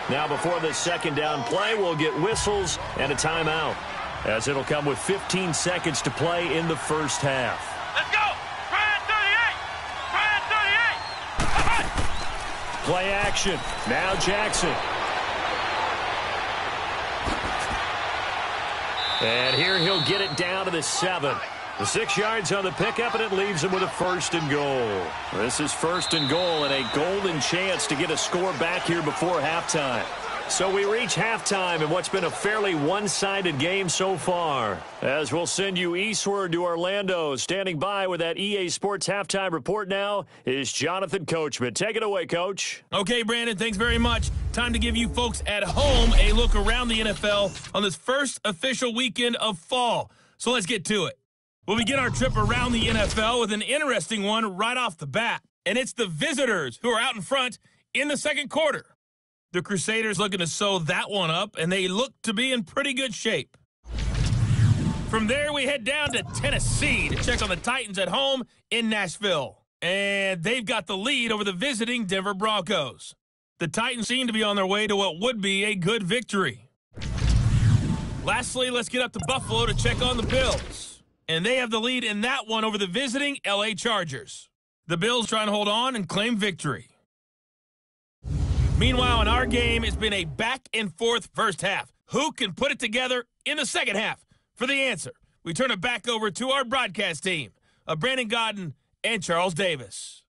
Speaker 1: Now before the 2nd down play, we'll get whistles and a timeout, as it'll come with 15 seconds to play in the 1st half.
Speaker 3: Let's go. Brand 38.
Speaker 1: Play action. Now Jackson. And here he'll get it down to the 7. The 6 yards on the pickup, and it leaves him with a 1st and goal. This is 1st and goal and a golden chance to get a score back here before halftime. So we reach halftime in what's been a fairly one-sided game so far. As we'll send you eastward to Orlando. Standing by with that EA Sports halftime report now is Jonathan Coachman. Take it away, Coach.
Speaker 6: Okay, Brandon, thanks very much. Time to give you folks at home a look around the NFL on this first official weekend of fall. So let's get to it. We'll begin our trip around the NFL with an interesting one right off the bat. And it's the visitors who are out in front in the 2nd quarter. The Crusaders looking to sew that one up, and they look to be in pretty good shape. From there, we head down to Tennessee to check on the Titans at home in Nashville. And they've got the lead over the visiting Denver Broncos. The Titans seem to be on their way to what would be a good victory. Lastly, let's get up to Buffalo to check on the Bills. And they have the lead in that one over the visiting L.A. Chargers. The Bills trying to hold on and claim victory. Meanwhile, in our game, it's been a back-and-forth first half. Who can put it together in the 2nd half? For the answer, we turn it back over to our broadcast team of Brandon Godden and Charles Davis.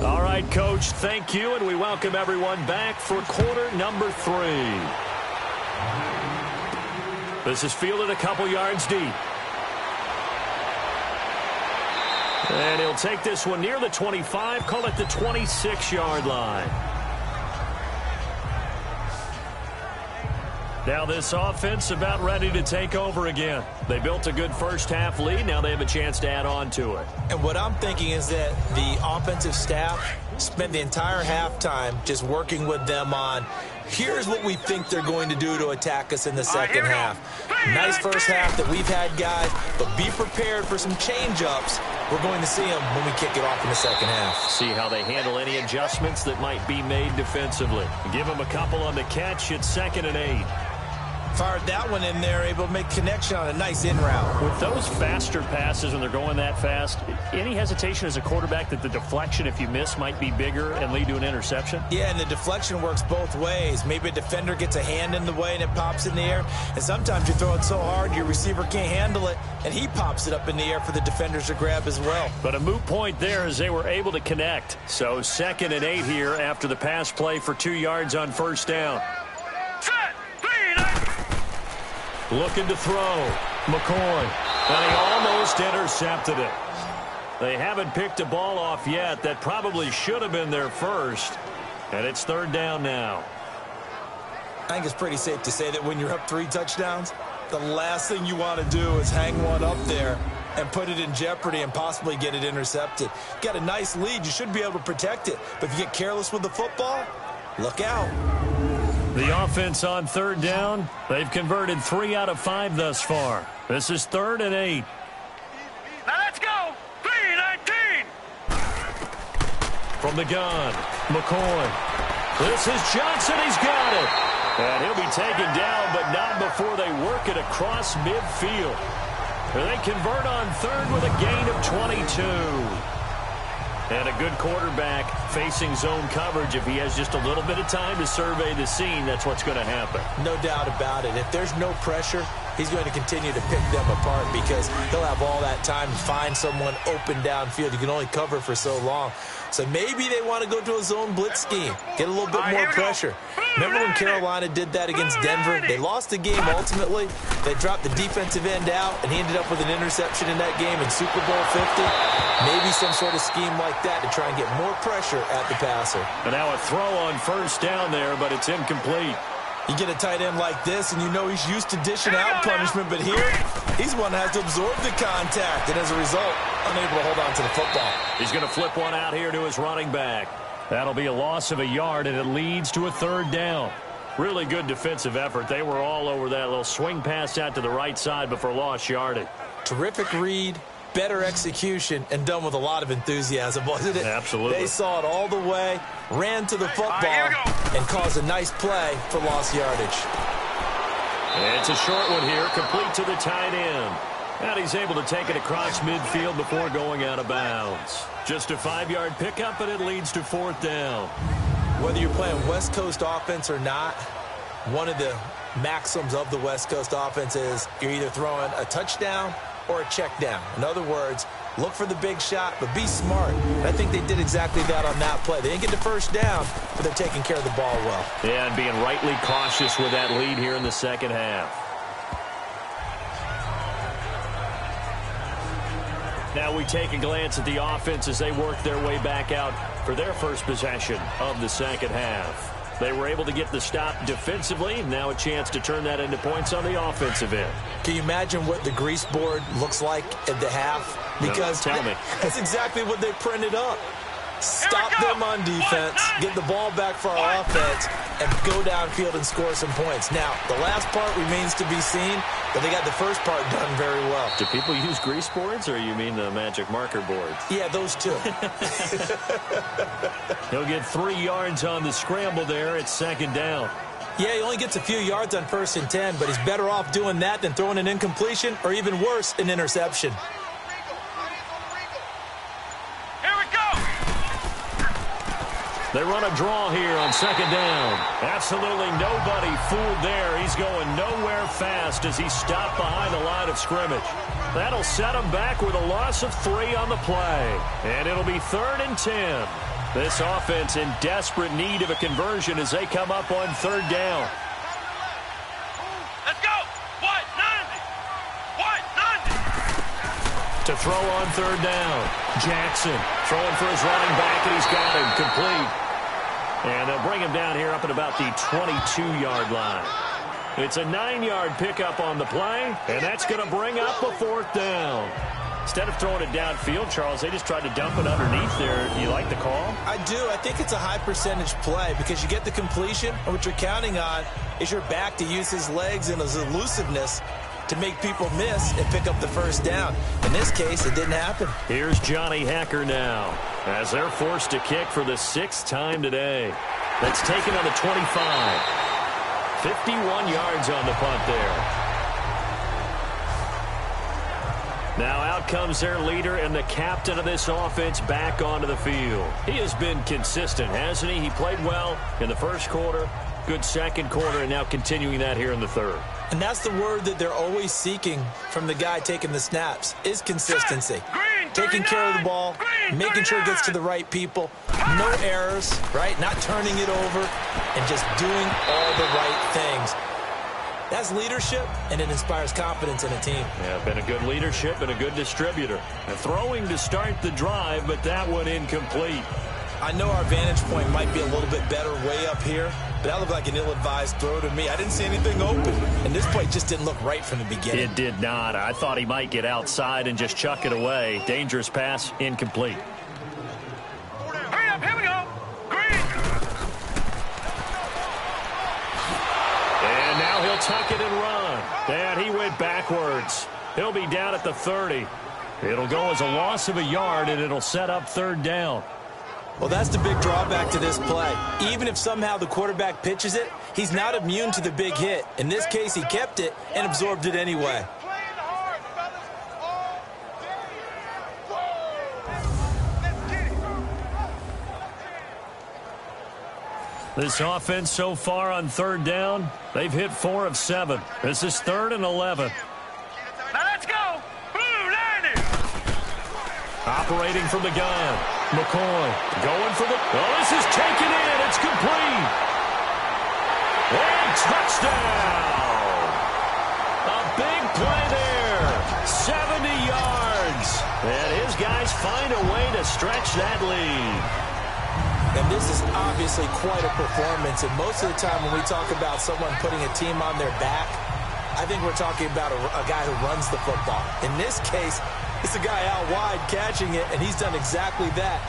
Speaker 1: All right, Coach, thank you, and we welcome everyone back for quarter number 3. This is fielded a couple yards deep. And he'll take this one near the 25, call it the 26-yard line. Now this offense about ready to take over again. They built a good first half lead. Now they have a chance to add on to it.
Speaker 2: And what I'm thinking is that the offensive staff spent the entire halftime just working with them on, here's what we think they're going to do to attack us in the 2nd half. Nice first half that we've had, guys, but be prepared for some change-ups. We're going to see them when we kick it off in the 2nd half.
Speaker 1: See how they handle any adjustments that might be made defensively. Give them a couple on the catch. It's 2nd and 8.
Speaker 2: Fired that one in there, able to make connection on a nice in route.
Speaker 1: With those faster passes when they're going that fast, any hesitation as a quarterback that the deflection, if you miss, might be bigger and lead to an interception?
Speaker 2: Yeah, and the deflection works both ways. Maybe a defender gets a hand in the way and it pops in the air. And sometimes you throw it so hard your receiver can't handle it, and he pops it up in the air for the defenders to grab as well.
Speaker 1: But a moot point there as they were able to connect. So 2nd and 8 here after the pass play for 2 yards on 1st down. Looking to throw. McCoy. And he almost intercepted it. They haven't picked a ball off yet. That probably should have been their first. And it's third down now.
Speaker 2: I think it's pretty safe to say that when you're up 3 touchdowns, the last thing you want to do is hang one up there and put it in jeopardy and possibly get it intercepted. You got a nice lead. You should be able to protect it. But if you get careless with the football, look out.
Speaker 1: The offense on third down, they've converted 3 out of 5 thus far. This is 3rd and 8.
Speaker 3: Now let's go. 3-19.
Speaker 1: From the gun, McCoy. This is Johnson. He's got it. And he'll be taken down, but not before they work it across midfield. And they convert on 3rd with a gain of 22. And a good quarterback facing zone coverage. If he has just a little bit of time to survey the scene, that's what's going to happen.
Speaker 2: No doubt about it. If there's no pressure, he's going to continue to pick them apart because he'll have all that time to find someone open downfield. You can only cover for so long. So maybe they want to go to a zone blitz scheme, get a little bit more pressure. Remember when Carolina did that against Denver? They lost the game ultimately. They dropped the defensive end out, and he ended up with an interception in that game in Super Bowl 50. Maybe some sort of scheme like that to try and get more pressure at the passer.
Speaker 1: And now a throw on first down there, but it's incomplete.
Speaker 2: You get a tight end like this, and you know he's used to dishing out punishment, but here, he's one that has to absorb the contact, and as a result, unable to hold on to the football.
Speaker 1: He's going to flip one out here to his running back. That'll be a loss of a yard, and it leads to a 3rd down. Really good defensive effort. They were all over that little swing pass out to the right side before lost yardage.
Speaker 2: Terrific read, better execution, and done with a lot of enthusiasm, wasn't it?
Speaker 1: Absolutely.
Speaker 2: They saw it all the way, ran to the football, and caused a nice play for lost yardage.
Speaker 1: And it's a short one here, complete to the tight end. And he's able to take it across midfield before going out of bounds. Just a 5-yard pickup, and it leads to 4th down.
Speaker 2: Whether you're playing West Coast offense or not, one of the maxims of the West Coast offense is you're either throwing a touchdown or a check down. In other words, look for the big shot, but be smart. And I think they did exactly that on that play. They didn't get the first down, but they're taking care of the ball well.
Speaker 1: Yeah, and being rightly cautious with that lead here in the second half. Now we take a glance at the offense as they work their way back out for their first possession of the second half. They were able to get the stop defensively. Now a chance to turn that into points on the offensive end.
Speaker 2: Can you imagine what the grease board looks like at the half? Because
Speaker 1: no, tell me.
Speaker 2: That's exactly what they printed up. Stop them on defense, get the ball back for our offense, and go downfield and score some points. Now, the last part remains to be seen, but they got the first part done very well.
Speaker 1: Do people use grease boards, or you mean the magic marker boards?
Speaker 2: Yeah, those two.
Speaker 1: He'll get 3 yards on the scramble there. It's 2nd down.
Speaker 2: Yeah, he only gets a few yards on 1st and 10, but he's better off doing that than throwing an incompletion, or even worse, an interception.
Speaker 1: They run a draw here on 2nd down. Absolutely nobody fooled there. He's going nowhere fast as he's stopped behind the line of scrimmage. That'll set him back with a loss of 3 on the play. And it'll be 3rd and 10. This offense in desperate need of a conversion as they come up on 3rd down.
Speaker 3: Let's go. What? 90.
Speaker 1: To throw on 3rd down. Jackson throwing for his running back, and he's got him complete. And they'll bring him down here up at about the 22-yard line. It's a 9-yard pickup on the play, and that's going to bring up a 4th down. Instead of throwing it downfield, Charles, they just tried to dump it underneath there. You like the call?
Speaker 2: I do. I think it's a high-percentage play because you get the completion, and what you're counting on is your back to use his legs and his elusiveness to make people miss and pick up the 1st down. In this case, it didn't happen.
Speaker 1: Here's Johnny Hacker now as they're forced to kick for the 6th time today. That's taken on the 25. 51 yards on the punt there. Now out comes their leader and the captain of this offense back onto the field. He has been consistent, hasn't he? He played well in the 1st quarter, good 2nd quarter, and now continuing that here in the 3rd.
Speaker 2: And that's the word that they're always seeking from the guy taking the snaps, is consistency. Taking care of the ball, making sure it gets to the right people, no errors, right? Not turning it over, and just doing all the right things. That's leadership, and it inspires confidence in a team.
Speaker 1: Yeah, been a good leadership and a good distributor. And throwing to start the drive, but that one incomplete.
Speaker 2: I know our vantage point might be a little bit better way up here, but that looked like an ill-advised throw to me. I didn't see anything open, and this play just didn't look right from the beginning.
Speaker 1: It did not. I thought he might get outside and just chuck it away. Dangerous pass, incomplete.
Speaker 3: Hurry up, here we go. Green.
Speaker 1: And now he'll tuck it and run. And he went backwards. He'll be down at the 30. It'll go as a loss of a yard, and it'll set up third down.
Speaker 2: Well, that's the big drawback to this play. Even if somehow the quarterback pitches it, he's not immune to the big hit. In this case, he kept it and absorbed it anyway.
Speaker 1: This offense so far on third down, they've hit 4 of 7. This is 3rd and 11.
Speaker 3: Now let's go. Blue 90.
Speaker 1: Operating from the gun. McCoy going for the... Oh, this is taken in. It's complete. And touchdown. A big play there. 70 yards. And his guys find a way to stretch that lead.
Speaker 2: And this is obviously quite a performance. And most of the time when we talk about someone putting a team on their back, I think we're talking about a guy who runs the football. In this case, it's a guy out wide catching it, and he's done exactly that,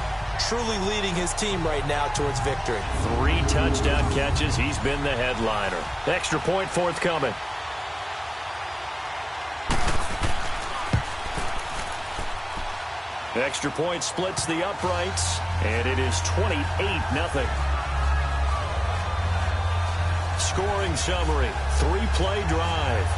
Speaker 2: truly leading his team right now towards victory.
Speaker 1: 3 touchdown catches. He's been the headliner. Extra point forthcoming. Extra point splits the uprights, and it is 28-0. Scoring summary, 3-play drive.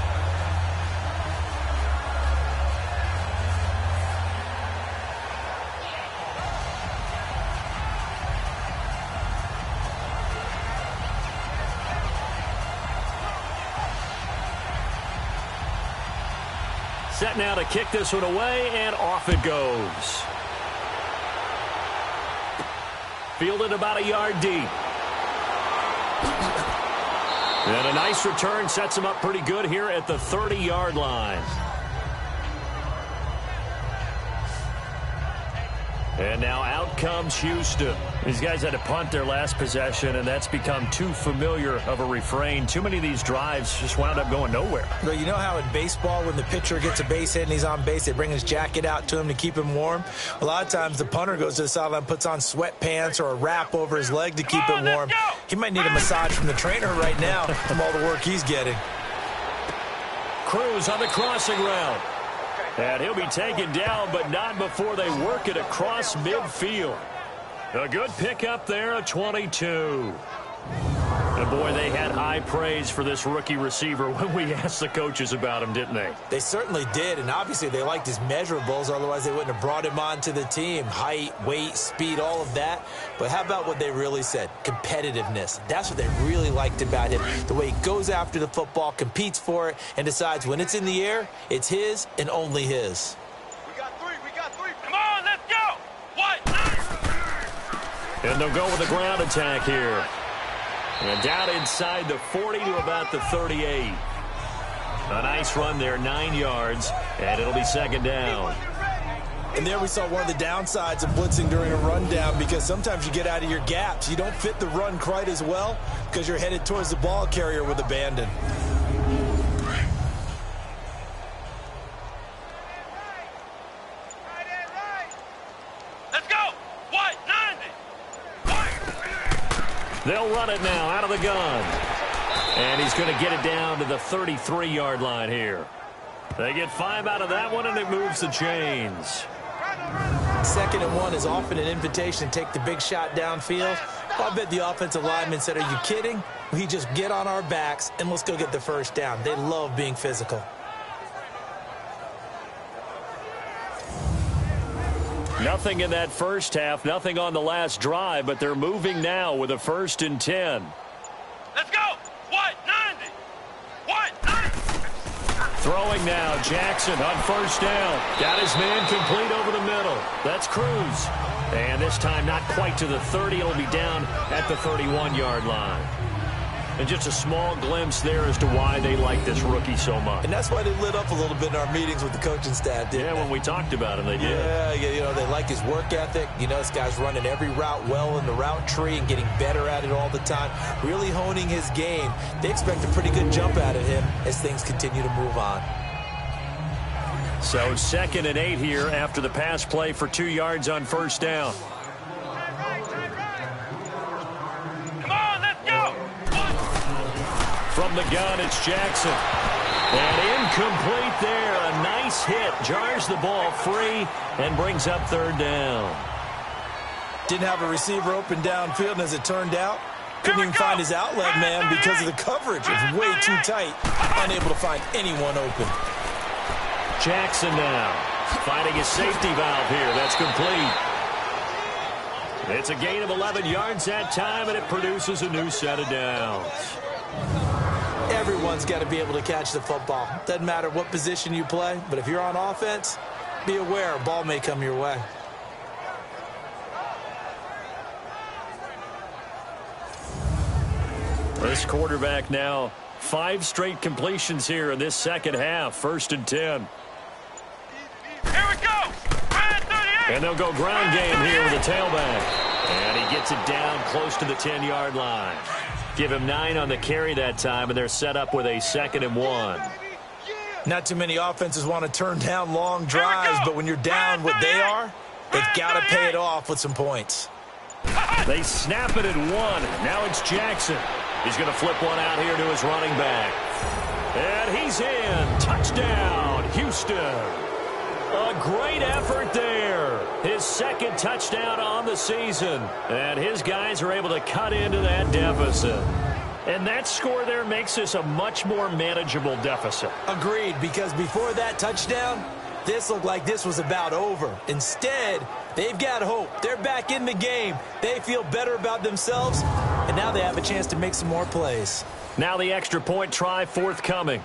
Speaker 1: Set now to kick this one away, and off it goes. Fielded about a yard deep. And a nice return sets him up pretty good here at the 30-yard line. And now out comes Houston. These guys had to punt their last possession, and that's become too familiar of a refrain. Too many of these drives just wound up going nowhere.
Speaker 2: But you know how in baseball, when the pitcher gets a base hit and he's on base, they bring his jacket out to him to keep him warm? A lot of times the punter goes to the sideline, puts on sweatpants or a wrap over his leg to keep him warm. He might need a massage from the trainer right now from all the work he's getting.
Speaker 1: Cruz on the crossing route. And he'll be taken down, but not before they work it across midfield. A good pickup there, a 22. And boy, they had high praise for this rookie receiver when we asked the coaches about him, didn't they?
Speaker 2: They certainly did, and obviously they liked his measurables, otherwise they wouldn't have brought him onto the team. Height, weight, speed, all of that. But how about what they really said? Competitiveness. That's what they really liked about him. The way he goes after the football, competes for it, and decides when it's in the air, it's his and only his.
Speaker 3: We got three. Come on, let's go. What?
Speaker 1: And they'll go with a ground attack here. And down inside the 40 to about the 38. A nice run there, 9 yards, and it'll be second down.
Speaker 2: And there we saw one of the downsides of blitzing during a rundown, because sometimes you get out of your gaps. You don't fit the run quite as well because you're headed towards the ball carrier with abandon.
Speaker 3: Let's go. What? 90.
Speaker 1: They'll run it now out of the gun. And he's going to get it down to the 33-yard line here. They get 5 out of that one, and it moves the chains.
Speaker 2: 2nd and 1 is often an invitation to take the big shot downfield. I bet the offensive lineman said, are you kidding? We just get on our backs, and let's go get the first down. They love being physical.
Speaker 1: Nothing in that first half, nothing on the last drive, but they're moving now with a 1st and 10.
Speaker 3: Let's go. What? 90. What? 90.
Speaker 1: Throwing now, Jackson on 1st down. Got his man complete over the middle. That's Cruz. And this time not quite to the 30. It'll be down at the 31-yard line. And just a small glimpse there as to why they like this rookie so much.
Speaker 2: And that's why they lit up a little bit in our meetings with the coaching staff, didn't they?
Speaker 1: When we talked about him, they did.
Speaker 2: Yeah, they like his work ethic. This guy's running every route well in the route tree and getting better at it all the time, really honing his game. They expect a pretty good jump out of him as things continue to move on.
Speaker 1: So 2nd and 8 here after the pass play for 2 yards on first down. From the gun, it's Jackson. And incomplete there. A nice hit. Jars the ball free and brings up 3rd down.
Speaker 2: Didn't have a receiver open downfield, and as it turned out, couldn't even find his outlet man because of the coverage. It's way too tight. Unable to find anyone open.
Speaker 1: Jackson now finding his safety valve here. That's complete. It's a gain of 11 yards that time, and it produces a new set of downs.
Speaker 2: Everyone's got to be able to catch the football. Doesn't matter what position you play, but if you're on offense, be aware a ball may come your way.
Speaker 1: This quarterback now 5 straight completions here in this second half. 1st and 10.
Speaker 3: Here we go.
Speaker 1: And they'll go ground game here with a tailback. And he gets it down close to the 10-yard line. Give him 9 on the carry that time, and they're set up with a 2nd and 1.
Speaker 2: Not too many offenses want to turn down long drives, but when you're down what they are, they've got to pay it off with some points.
Speaker 1: They snap it at 1. Now it's Jackson. He's going to flip one out here to his running back. And he's in. Touchdown, Houston. A great effort there. His 2nd touchdown on the season. And his guys are able to cut into that deficit. And that score there makes this a much more manageable deficit.
Speaker 2: Agreed, because before that touchdown, this looked like this was about over. Instead, they've got hope. They're back in the game. They feel better about themselves, and now they have a chance to make some more plays.
Speaker 1: Now the extra point try forthcoming.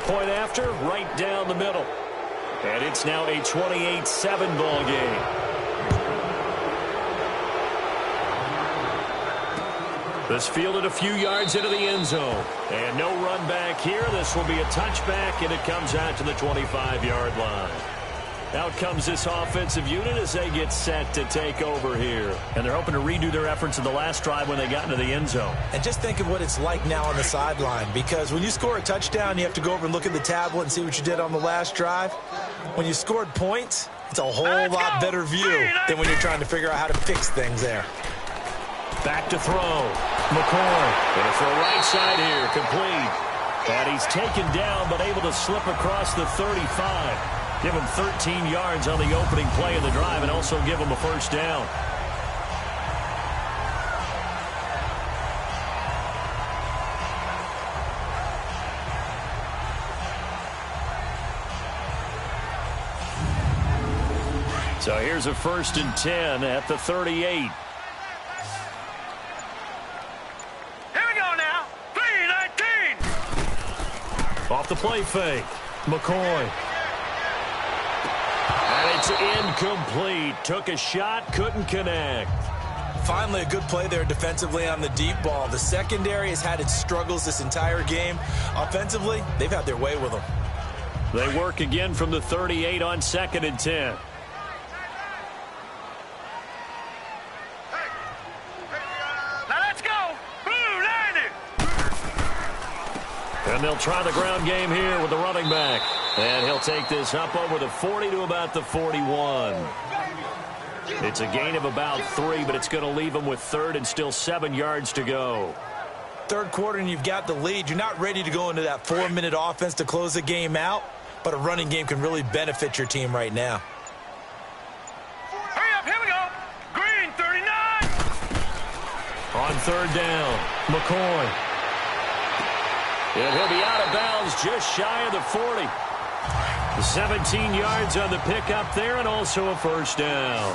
Speaker 1: Point after, right down the middle. And it's now a 28-7 ball game. This fielded a few yards into the end zone. And no run back here. This will be a touchback, and it comes out to the 25-yard line. Out comes this offensive unit as they get set to take over here. And they're hoping to redo their efforts in the last drive when they got into the end zone.
Speaker 2: And just think of what it's like now on the sideline, because when you score a touchdown, you have to go over and look at the tablet and see what you did on the last drive. When you scored points, it's a whole lot better view than when you're trying to figure out how to fix things there.
Speaker 1: Back to throw. McCoy. And for a right side here, complete. And he's taken down but able to slip across the 35. Give him 13 yards on the opening play of the drive and also give him a first down. So here's a 1st and 10 at the 38.
Speaker 3: Here we go now. 3-19.
Speaker 1: Off the play fake. McCoy. And it's incomplete. Took a shot, couldn't connect.
Speaker 2: Finally, a good play there defensively on the deep ball. The secondary has had its struggles this entire game. Offensively, they've had their way with them.
Speaker 1: They work again from the 38 on 2nd and 10.
Speaker 3: Now let's go. Blue 90.
Speaker 1: And they'll try the ground game here with the running back. And he'll take this up over the 40 to about the 41. It's a gain of about 3, but it's going to leave them with 3rd and still 7 yards to go.
Speaker 2: Third quarter and you've got the lead. You're not ready to go into that 4-minute offense to close the game out, but a running game can really benefit your team right now.
Speaker 3: Hurry up, here we go. Green 39.
Speaker 1: On 3rd down, McCoy. And he'll be out of bounds just shy of the 40. 17 yards on the pickup there and also a first down.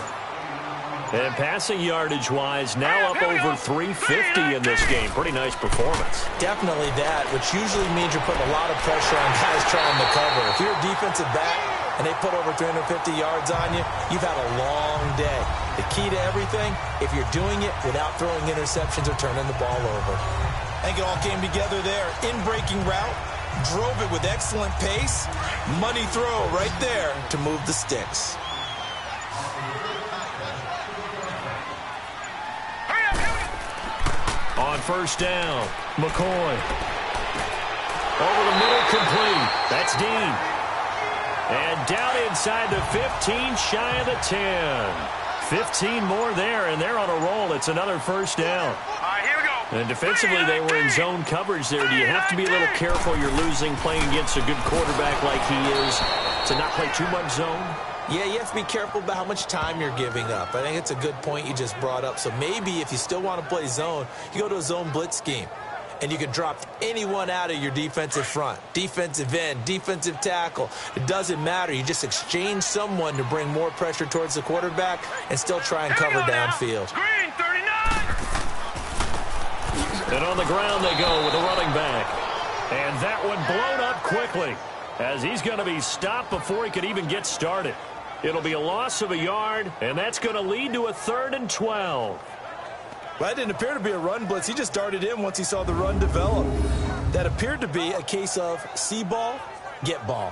Speaker 1: And passing yardage-wise, now up over 350 in this game. Pretty nice performance.
Speaker 2: Definitely that, which usually means you're putting a lot of pressure on guys trying to cover. If you're a defensive back, and they put over 350 yards on you, you've had a long day. The key to everything, if you're doing it without throwing interceptions or turning the ball over. I think it all came together there. In-breaking route, drove it with excellent pace. Money throw right there to move the sticks.
Speaker 1: On first down, McCoy. Over the middle, complete. That's Dean. And down inside the 15, shy of the 10. 15 more there, and they're on a roll. It's another first down.
Speaker 3: All right, here we go.
Speaker 1: And defensively, they were in zone coverage there. Do you have to be a little careful? You're losing playing against a good quarterback like he is to not play too much zone?
Speaker 2: Yeah, you have to be careful about how much time you're giving up. I think it's a good point you just brought up. So maybe if you still want to play zone, you go to a zone blitz scheme. And you can drop anyone out of your defensive front, defensive end, defensive tackle. It doesn't matter. You just exchange someone to bring more pressure towards the quarterback and still try and cover downfield.
Speaker 3: Green, 39.
Speaker 1: And on the ground they go with a running back. And that one blown up quickly as he's going to be stopped before he could even get started. It'll be a loss of a yard, and that's going to lead to a 3rd and 12.
Speaker 2: Well, that didn't appear to be a run blitz. He just darted in once he saw the run develop. That appeared to be a case of see ball, get ball.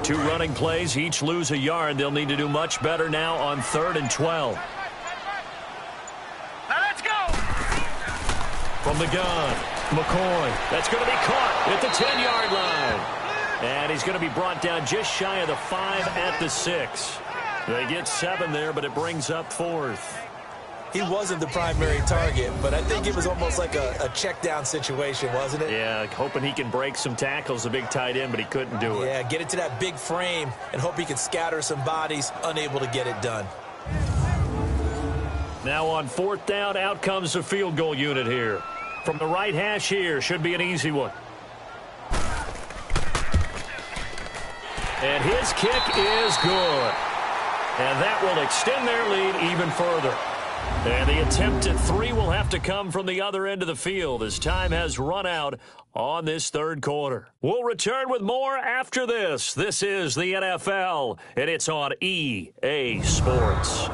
Speaker 1: Two running plays, each lose a yard. They'll need to do much better now on 3rd and 12.
Speaker 3: Now let's go.
Speaker 1: From the gun, McCoy. That's going to be caught at the 10-yard line. And he's going to be brought down just shy of the 5 at the 6. They get 7 there, but it brings up 4th.
Speaker 2: He wasn't the primary target, but I think it was almost like a check down situation, wasn't it?
Speaker 1: Yeah, hoping he can break some tackles, the big tight end, but he couldn't do it.
Speaker 2: Yeah, get it to that big frame and hope he can scatter some bodies, unable to get it done.
Speaker 1: Now on 4th down, out comes the field goal unit here. From the right hash here, should be an easy one. And his kick is good. And that will extend their lead even further. And the attempt at 3 will have to come from the other end of the field as time has run out on this 3rd quarter. We'll return with more after this. This is the NFL, and it's on EA Sports.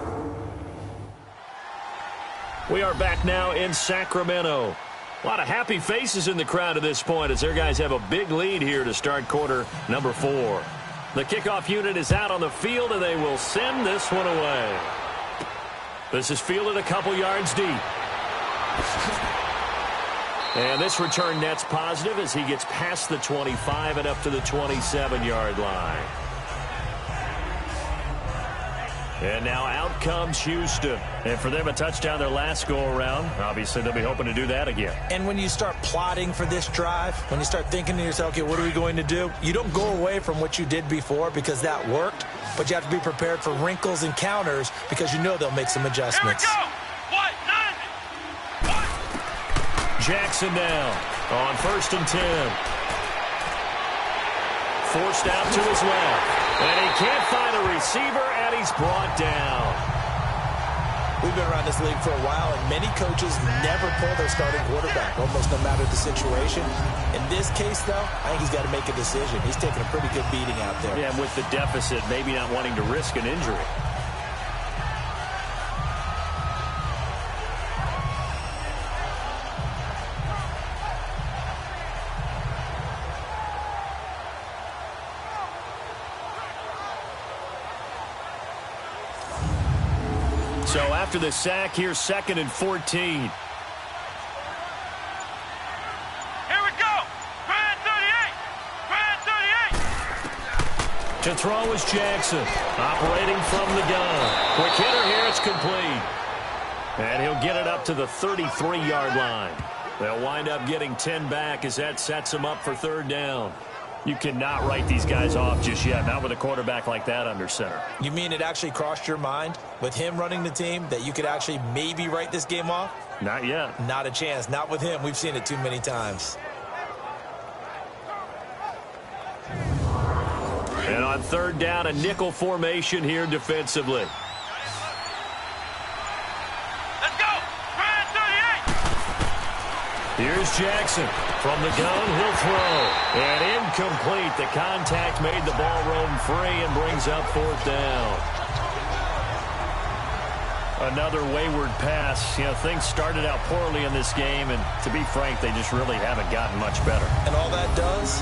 Speaker 1: We are back now in Sacramento. A lot of happy faces in the crowd at this point as their guys have a big lead here to start quarter number 4. The kickoff unit is out on the field, and they will send this one away. This is fielded a couple yards deep. And this return net's positive as he gets past the 25 and up to the 27-yard line. And now out comes Houston. And for them, a touchdown their last go-around. Obviously, they'll be hoping to do that again.
Speaker 2: And when you start plotting for this drive, when you start thinking to yourself, okay, what are we going to do? You don't go away from what you did before because that worked, but you have to be prepared for wrinkles and counters because you know they'll make some adjustments.
Speaker 3: Here we go. What?
Speaker 1: Jackson down on 1st and 10. Forced out to his left. And he can't find a receiver, and he's brought down.
Speaker 2: We've been around this league for a while, and many coaches never pull their starting quarterback, almost no matter the situation. In this case, though, I think he's got to make a decision. He's taking a pretty good beating out there.
Speaker 1: Yeah, with the deficit, maybe not wanting to risk an injury. So after the sack, here's 2nd and 14.
Speaker 3: Here we go. Grand 38. Grand 38.
Speaker 1: To throw is Jackson, operating from the gun. Quick hitter here, it's complete. And he'll get it up to the 33-yard line. They'll wind up getting 10 back as that sets them up for 3rd down. You cannot write these guys off just yet, not with a quarterback like that under center.
Speaker 2: You mean it actually crossed your mind with him running the team that you could actually maybe write this game off?
Speaker 1: Not yet.
Speaker 2: Not a chance. Not with him. We've seen it too many times.
Speaker 1: And on 3rd down, a nickel formation here defensively.
Speaker 3: Let's go. Grand 38.
Speaker 1: Here's Jackson. From the gun, he'll throw. And incomplete. The contact made the ball roam free and brings up fourth down. Another wayward pass. You know, things started out poorly in this game, and to be frank, they just really haven't gotten much better.
Speaker 2: And all that does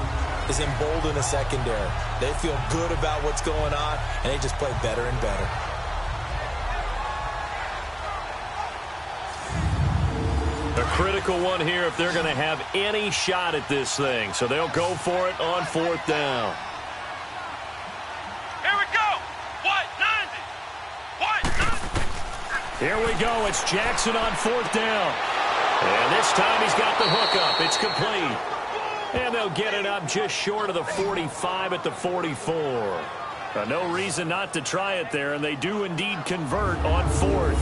Speaker 2: is embolden the secondary. They feel good about what's going on, and they just play better and better.
Speaker 1: A critical one here if they're going to have any shot at this thing. So they'll go for it on fourth down.
Speaker 3: Here we go. What? 90. What? 90.
Speaker 1: Here we go. It's Jackson on fourth down. And this time he's got the hook up. It's complete. And they'll get it up just short of the 45 at the 44. No reason not to try it there, and they do indeed convert on fourth.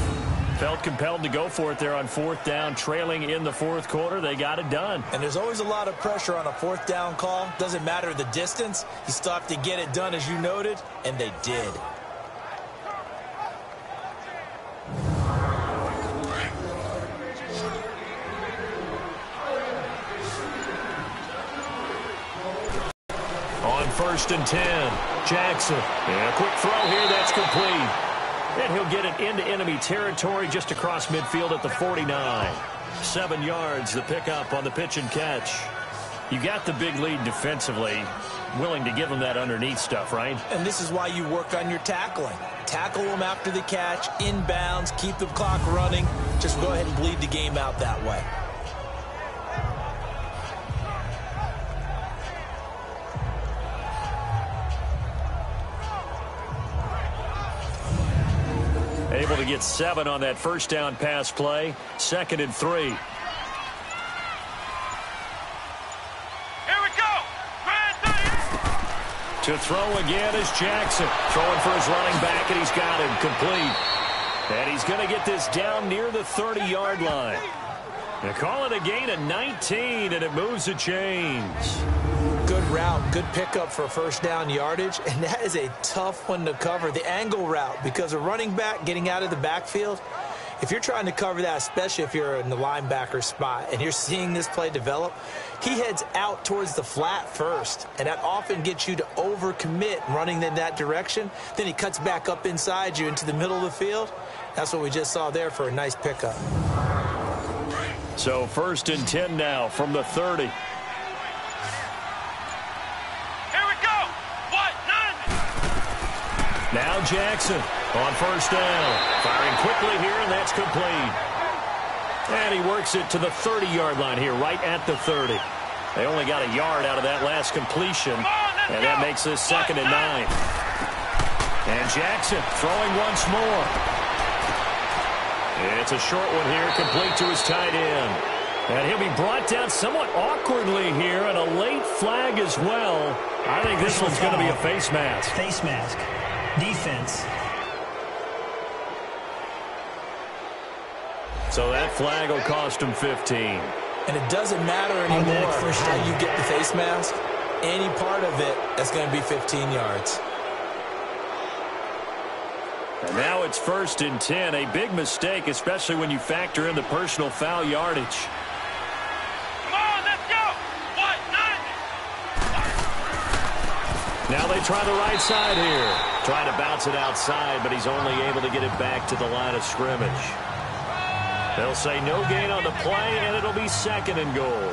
Speaker 1: Felt compelled to go for it there on fourth down, trailing in the fourth quarter. They got it done.
Speaker 2: And there's always a lot of pressure on a fourth down call. Doesn't matter the distance. You still have to get it done, as you noted, and they did.
Speaker 1: On 1st and 10, Jackson. And a quick throw here, that's complete. And he'll get it into enemy territory just across midfield at the 49. 7 yards, the pickup on the pitch and catch. You got the big lead defensively. Willing to give them that underneath stuff, right?
Speaker 2: And this is why you work on your tackling. Tackle them after the catch, inbounds, keep the clock running. Just go ahead and bleed the game out that way.
Speaker 1: Able to get 7 on that first down pass play. 2nd and 3.
Speaker 3: Here we go.
Speaker 1: To throw again is Jackson. Throwing for his running back, and he's got him complete. And he's going to get this down near the 30-yard line. They call it a gain of 19, and it moves the chains.
Speaker 2: Good route, good pickup for first down yardage, and that is a tough one to cover. The angle route, because a running back getting out of the backfield, if you're trying to cover that, especially if you're in the linebacker spot and you're seeing this play develop, he heads out towards the flat first, and that often gets you to overcommit running in that direction. Then he cuts back up inside you into the middle of the field. That's what we just saw there for a nice pickup.
Speaker 1: So 1st and 10 now from the 30. Now Jackson on first down. Firing quickly here, and that's complete. And he works it to the 30-yard line here, right at the 30. They only got a yard out of that last completion, and that makes this 2nd and 9. And Jackson throwing once more. It's a short one here, complete to his tight end. And he'll be brought down somewhat awkwardly here, and a late flag as well. I think this one's going to be a face mask.
Speaker 5: Face mask. Defense.
Speaker 1: So that flag will cost him 15.
Speaker 2: And it doesn't matter anymore how you get the face mask. Any part of it, that's going to be 15 yards.
Speaker 1: And now it's 1st and 10. A big mistake, especially when you factor in the personal foul yardage. Now they try the right side here. Trying to bounce it outside, but he's only able to get it back to the line of scrimmage. They'll say no gain on the play, and it'll be 2nd and goal.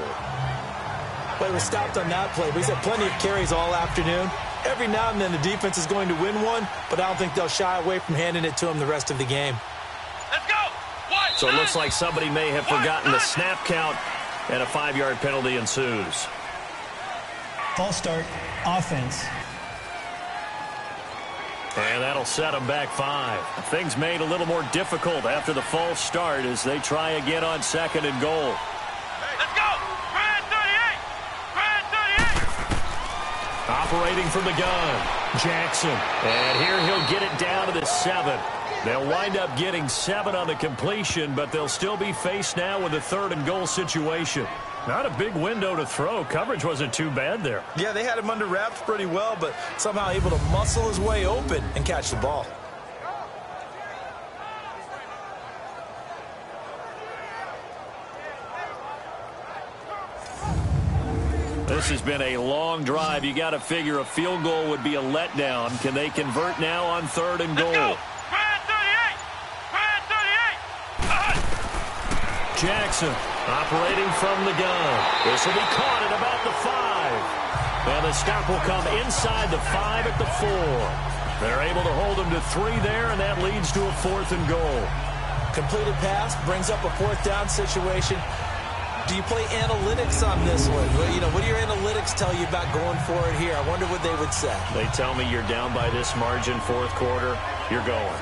Speaker 2: Play was stopped on that play, but he's had plenty of carries all afternoon. Every now and then the defense is going to win one, but I don't think they'll shy away from handing it to him the rest of the game.
Speaker 3: Let's go.
Speaker 1: So it looks like somebody may have forgotten the snap count, and a 5-yard penalty ensues.
Speaker 5: False start, offense.
Speaker 1: And that'll set them back 5. Things made a little more difficult after the false start as they try again on 2nd and goal.
Speaker 3: Let's go. Brand 38. Brand 38.
Speaker 1: Operating from the gun, Jackson. And here he'll get it down to the 7. They'll wind up getting 7 on the completion, but they'll still be faced now with a 3rd and goal situation. Not a big window to throw. Coverage wasn't too bad there.
Speaker 2: Yeah, they had him under wraps pretty well, but somehow able to muscle his way open and catch the ball.
Speaker 1: This has been a long drive. You got to figure a field goal would be a letdown. Can they convert now on 3rd and goal?
Speaker 3: Let's go. 38.
Speaker 1: Jackson operating from the gun. This will be caught at about the 5. And the stop will come inside the 5 at the 4. They're able to hold them to 3 there, and that leads to a 4th and goal.
Speaker 2: Completed pass brings up a 4th down situation. Do you play analytics on this one? Well, what do your analytics tell you about going for it here? I wonder what they would say.
Speaker 1: They tell me you're down by this margin 4th quarter. You're going.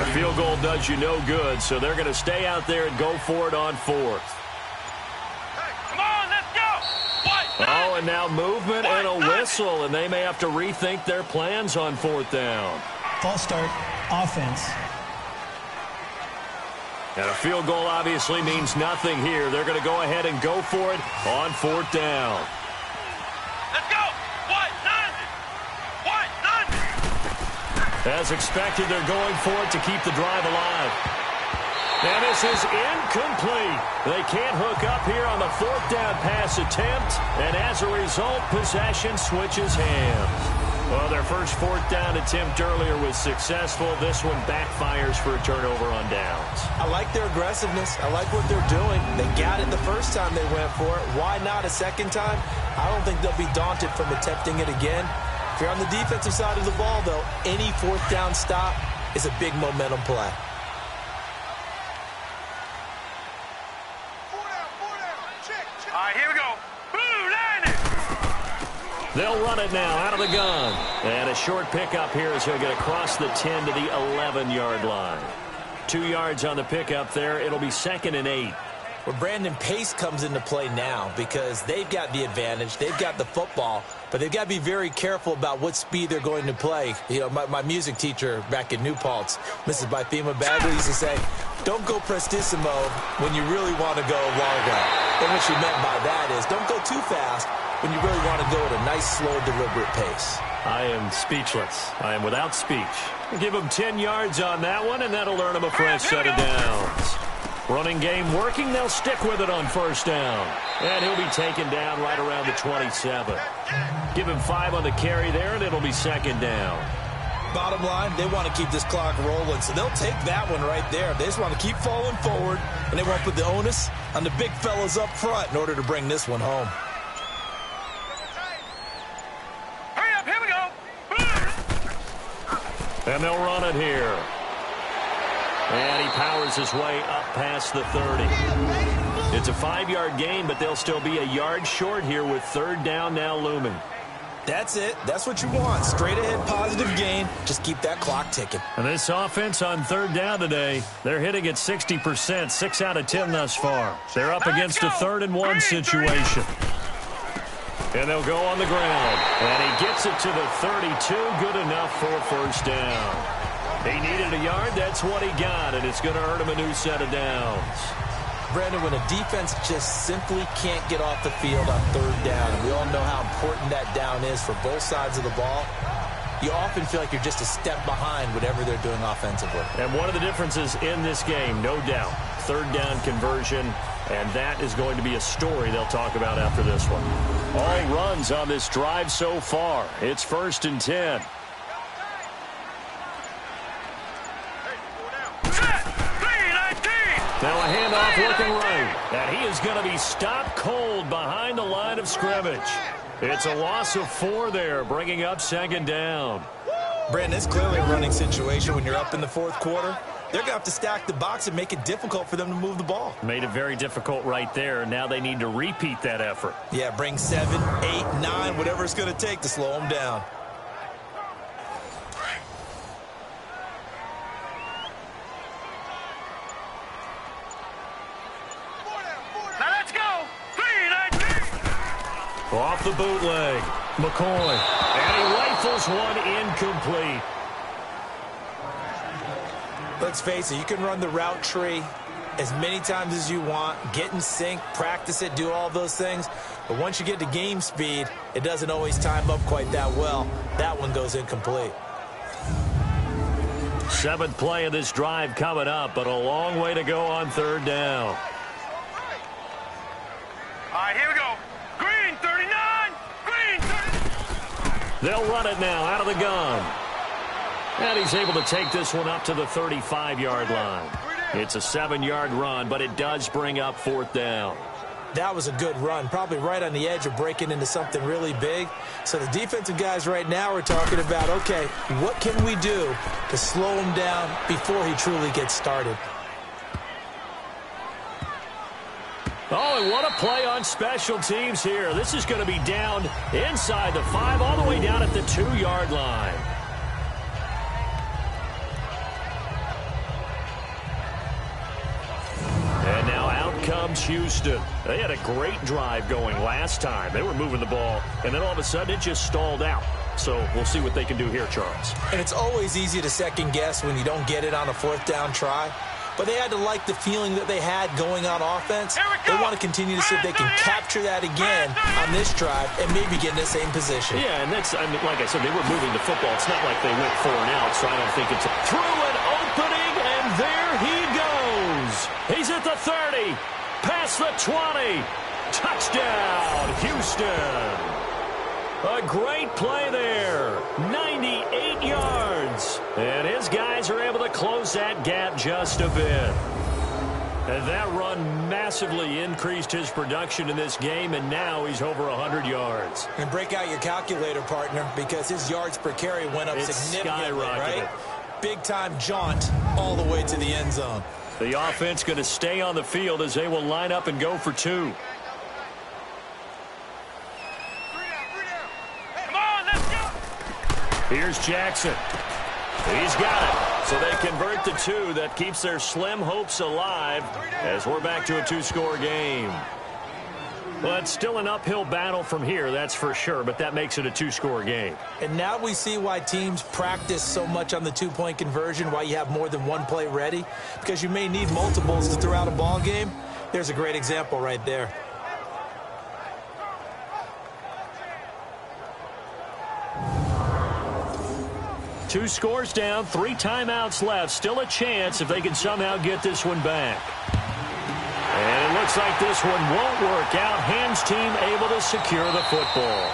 Speaker 1: A field goal does you no good, so they're going to stay out there and go for it on 4th.
Speaker 3: Come on, let's go.
Speaker 1: Oh, and now movement and a whistle, and they may have to rethink their plans on 4th down.
Speaker 5: False start, offense.
Speaker 1: And a field goal obviously means nothing here. They're going to go ahead and go for it on 4th down.
Speaker 3: Let's go.
Speaker 1: As expected, they're going for it to keep the drive alive. And this is incomplete. They can't hook up here on the 4th down pass attempt, and as a result, possession switches hands. Well, their first 4th down attempt earlier was successful. This one backfires for a turnover on downs.
Speaker 2: I like their aggressiveness. I like what they're doing. They got it the first time they went for it. Why not a second time? I don't think they'll be daunted from attempting it again. If you're on the defensive side of the ball, though, any 4th down stop is a big momentum play.
Speaker 3: All right, here we go. Blue landed.
Speaker 1: They'll run it now out of the gun. And a short pickup here as he'll get across the 10 to the 11-yard line. 2 yards on the pickup there. It'll be 2nd and 8.
Speaker 2: Where Brandon Pace comes into play now because they've got the advantage. They've got the football, but they've got to be very careful about what speed they're going to play. My music teacher back in New Paltz, Mrs. Bythema Bagley, used to say, don't go prestissimo when you really want to go largo. And what she meant by that is don't go too fast when you really want to go at a nice, slow, deliberate pace.
Speaker 1: I am speechless. I am without speech. Give them 10 yards on that one, and that'll earn them a fresh set of downs. Running game working. They'll stick with it on 1st down. And he'll be taken down right around the 27. Give him 5 on the carry there, and it'll be 2nd down.
Speaker 2: Bottom line, they want to keep this clock rolling, so they'll take that one right there. They just want to keep falling forward, and they won't put the onus on the big fellas up front in order to bring this one home.
Speaker 3: Hurry up, here we go.
Speaker 1: And they'll run it here. And he powers his way up past the 30. It's a 5-yard gain, but they'll still be a yard short here with 3rd down now looming.
Speaker 2: That's it. That's what you want. Straight ahead positive gain. Just keep that clock ticking.
Speaker 1: And this offense on 3rd down today, they're hitting at 60%, 6 out of 10 thus far. They're up against a 3rd and 1 situation. And they'll go on the ground. And he gets it to the 32. Good enough for a 1st down. He needed a yard. That's what he got, and it's going to earn him a new set of downs.
Speaker 2: Brandon, when a defense just simply can't get off the field on 3rd down, and we all know how important that down is for both sides of the ball, you often feel like you're just a step behind whatever they're doing offensively.
Speaker 1: And one of the differences in this game, no doubt, 3rd down conversion, and that is going to be a story they'll talk about after this one. All runs on this drive so far. It's 1st and 10. Now a handoff looking right. And he is going to be stopped cold behind the line of scrimmage. It's a loss of 4 there, bringing up 2nd down.
Speaker 2: Brandon, it's clearly a running situation when you're up in the 4th quarter. They're going to have to stack the box and make it difficult for them to move the ball.
Speaker 1: Made it very difficult right there. Now they need to repeat that effort.
Speaker 2: Yeah, bring 7, 8, 9, whatever it's going to take to slow them down.
Speaker 1: Off the bootleg, McCoy, and he rifles one incomplete.
Speaker 2: Let's face it, you can run the route tree as many times as you want, get in sync, practice it, do all those things. But once you get to game speed, it doesn't always time up quite that well. That one goes incomplete.
Speaker 1: Seventh play of this drive coming up, but a long way to go on third down.
Speaker 3: All right, here we go. Green 39. Green 39.
Speaker 1: They'll run it now out of the gun. And he's able to take this one up to the 35-yard line. It's a 7-yard run, but it does bring up fourth down.
Speaker 2: That was a good run, probably right on the edge of breaking into something really big. So the defensive guys right now are talking about, okay, what can we do to slow him down before he truly gets started?
Speaker 1: Oh, and what a play on special teams here. This is going to be down inside the 5, all the way down at the 2-yard line. And now out comes Houston. They had a great drive going last time. They were moving the ball, and then all of a sudden it just stalled out. So we'll see what they can do here, Charles.
Speaker 2: And it's always easy to second guess when you don't get it on a fourth down try. But they had to like the feeling that they had going on offense. They want to continue to see if they can capture that again on this drive and maybe get in the same position.
Speaker 1: Yeah, and that's, I mean, like I said, they were moving the football. It's not like they went 4 and out, so I don't think it's through an opening, and there he goes. He's at the 30, past the 20. Touchdown, Houston. A great play there. 98 yards. And his guys are able to close that gap just a bit. And that run massively increased his production in this game, and now he's over 100 yards.
Speaker 2: And break out your calculator, partner, because his yards per carry went up significantly, right? Big-time jaunt all the way to the end zone.
Speaker 1: The offense going to stay on the field as they will line up and go for 2. Here's Jackson. He's got it. So they convert the 2. That keeps their slim hopes alive as we're back to a 2-score game. Well, it's still an uphill battle from here, that's for sure, but that makes it a 2-score game.
Speaker 2: And now we see why teams practice so much on the 2-point conversion, why you have more than one play ready, because you may need multiples to throw out a ball game. There's a great example right there.
Speaker 1: Two scores down, 3 timeouts left. Still a chance if they can somehow get this one back. And it looks like this one won't work out. Ham's team able to secure the football.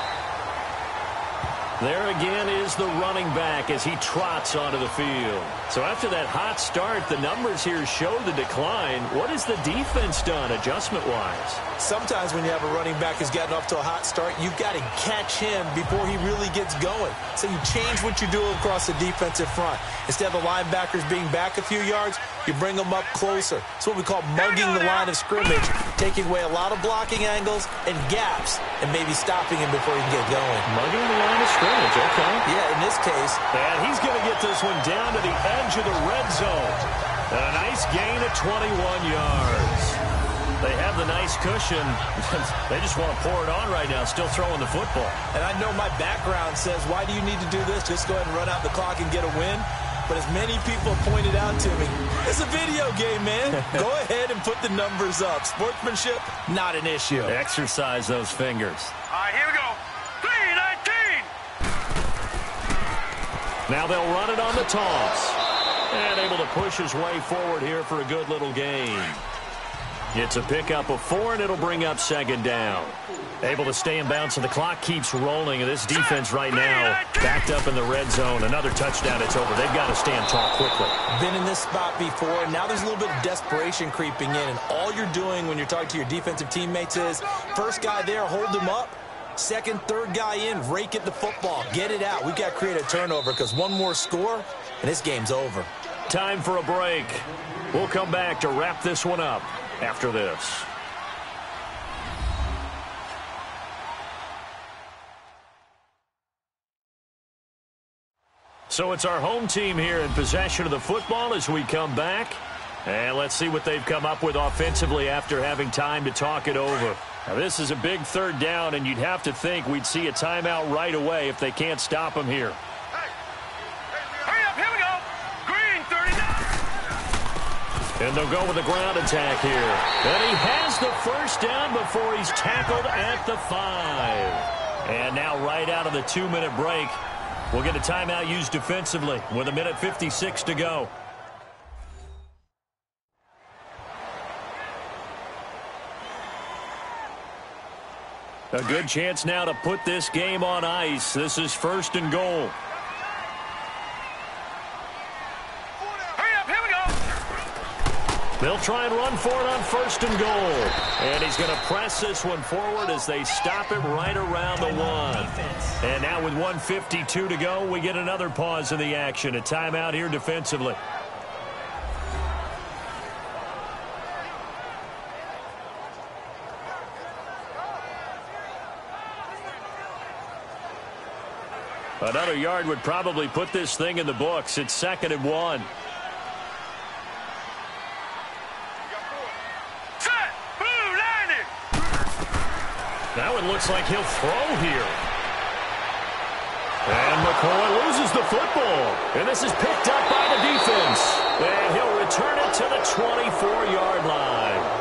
Speaker 1: There again is the running back as he trots onto the field. So after that hot start, the numbers here show the decline. What has the defense done adjustment-wise?
Speaker 2: Sometimes when you have a running back who's gotten off to a hot start, you've got to catch him before he really gets going. So you change what you do across the defensive front. Instead of the linebackers being back a few yards, you bring them up closer. It's what we call mugging the line of scrimmage, taking away a lot of blocking angles and gaps and maybe stopping him before he can get going.
Speaker 1: Mugging the line of scrimmage, okay.
Speaker 2: Yeah, in this case.
Speaker 1: And he's going to get this one down to the edge of the red zone. And a nice gain of 21 yards. They have the nice cushion. They just want to pour it on right now, still throwing the football.
Speaker 2: And I know my background says, why do you need to do this? Just go ahead and run out the clock and get a win. But as many people pointed out to me, it's a video game, man. Go ahead and put the numbers up. Sportsmanship, not an issue.
Speaker 1: Exercise those fingers.
Speaker 3: All right, here we go. 3-19.
Speaker 1: Now they'll run it on the toss. And able to push his way forward here for a good little gain. It's a pickup of 4, and it'll bring up second down. Able to stay in bounds, so the clock keeps rolling. And this defense right now backed up in the red zone. Another touchdown, it's over. They've got to stand tall quickly.
Speaker 2: Been in this spot before, and now there's a little bit of desperation creeping in. And all you're doing when you're talking to your defensive teammates is, first guy there, hold him up. Second, third guy in, rake at the football. Get it out. We've got to create a turnover because one more score, and this game's over.
Speaker 1: Time for a break. We'll come back to wrap this one up after this. So it's our home team here in possession of the football as we come back. And let's see what they've come up with offensively after having time to talk it over. Now, this is a big third down, and you'd have to think we'd see a timeout right away if they can't stop him here.
Speaker 3: Hurry up, here we go. Green 39.
Speaker 1: And they'll go with a ground attack here. And he has the first down before he's tackled at the 5. And now right out of the 2-minute break, We'll get a timeout used defensively with 1:56 to go. A good chance now to put this game on ice. This is 1st and goal.
Speaker 3: Hurry up, here we go.
Speaker 1: They'll try and run for it on 1st and goal. And he's going to press this one forward as they stop it right around the 1. And now with 1:52 to go, we get another pause in the action. A timeout here defensively. Another yard would probably put this thing in the books. It's 2nd and 1.
Speaker 3: Set, blue, landing.
Speaker 1: Now it looks like he'll throw here. And McCoy loses the football. And this is picked up by the defense. And he'll return it to the 24-yard line.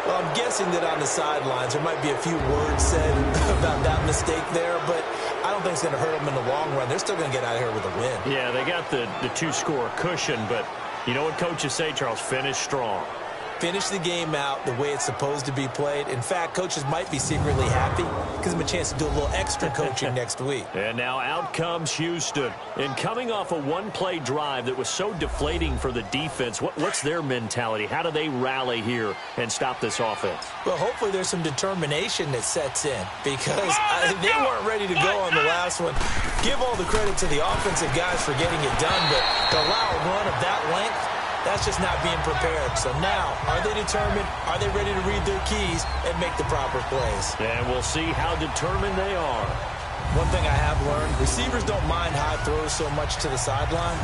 Speaker 2: Well, I'm guessing that on the sidelines there might be a few words said about that mistake there, but I don't think it's going to hurt them in the long run. They're still going to get out of here with a win.
Speaker 1: Yeah, they got the 2-score cushion, but you know what coaches say, Charles? Finish strong.
Speaker 2: Finish the game out the way it's supposed to be played. In fact, coaches might be secretly happy. Gives them a chance to do a little extra coaching next week.
Speaker 1: And now out comes Houston. And coming off a one-play drive that was so deflating for the defense, what's their mentality? How do they rally here and stop this offense?
Speaker 2: Well, hopefully there's some determination that sets in because they weren't ready to go on the last one. Give all the credit to the offensive guys for getting it done, but to allow a run of that length, that's just not being prepared. So now, are they determined? Are they ready to read their keys and make the proper plays?
Speaker 1: And we'll see how determined they are.
Speaker 2: One thing I have learned, receivers don't mind high throws so much to the sideline,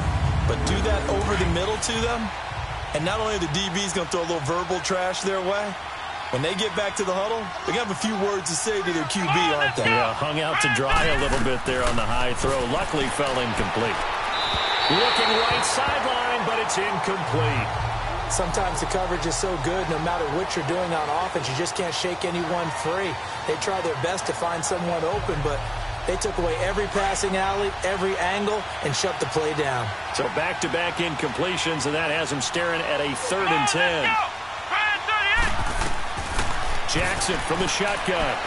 Speaker 2: but do that over the middle to them, and not only are the DBs going to throw a little verbal trash their way, when they get back to the huddle, they're going to have a few words to say to their QB, aren't they?
Speaker 1: Yeah, hung out to dry a little bit there on the high throw. Luckily fell incomplete. Looking right sideline, but it's incomplete.
Speaker 2: Sometimes the coverage is so good, no matter what you're doing on offense, you just can't shake anyone free. They try their best to find someone open, but they took away every passing alley, every angle, and shut the play down.
Speaker 1: So back-to-back incompletions, and that has them staring at a 3rd and 10. Jackson from the shotgun.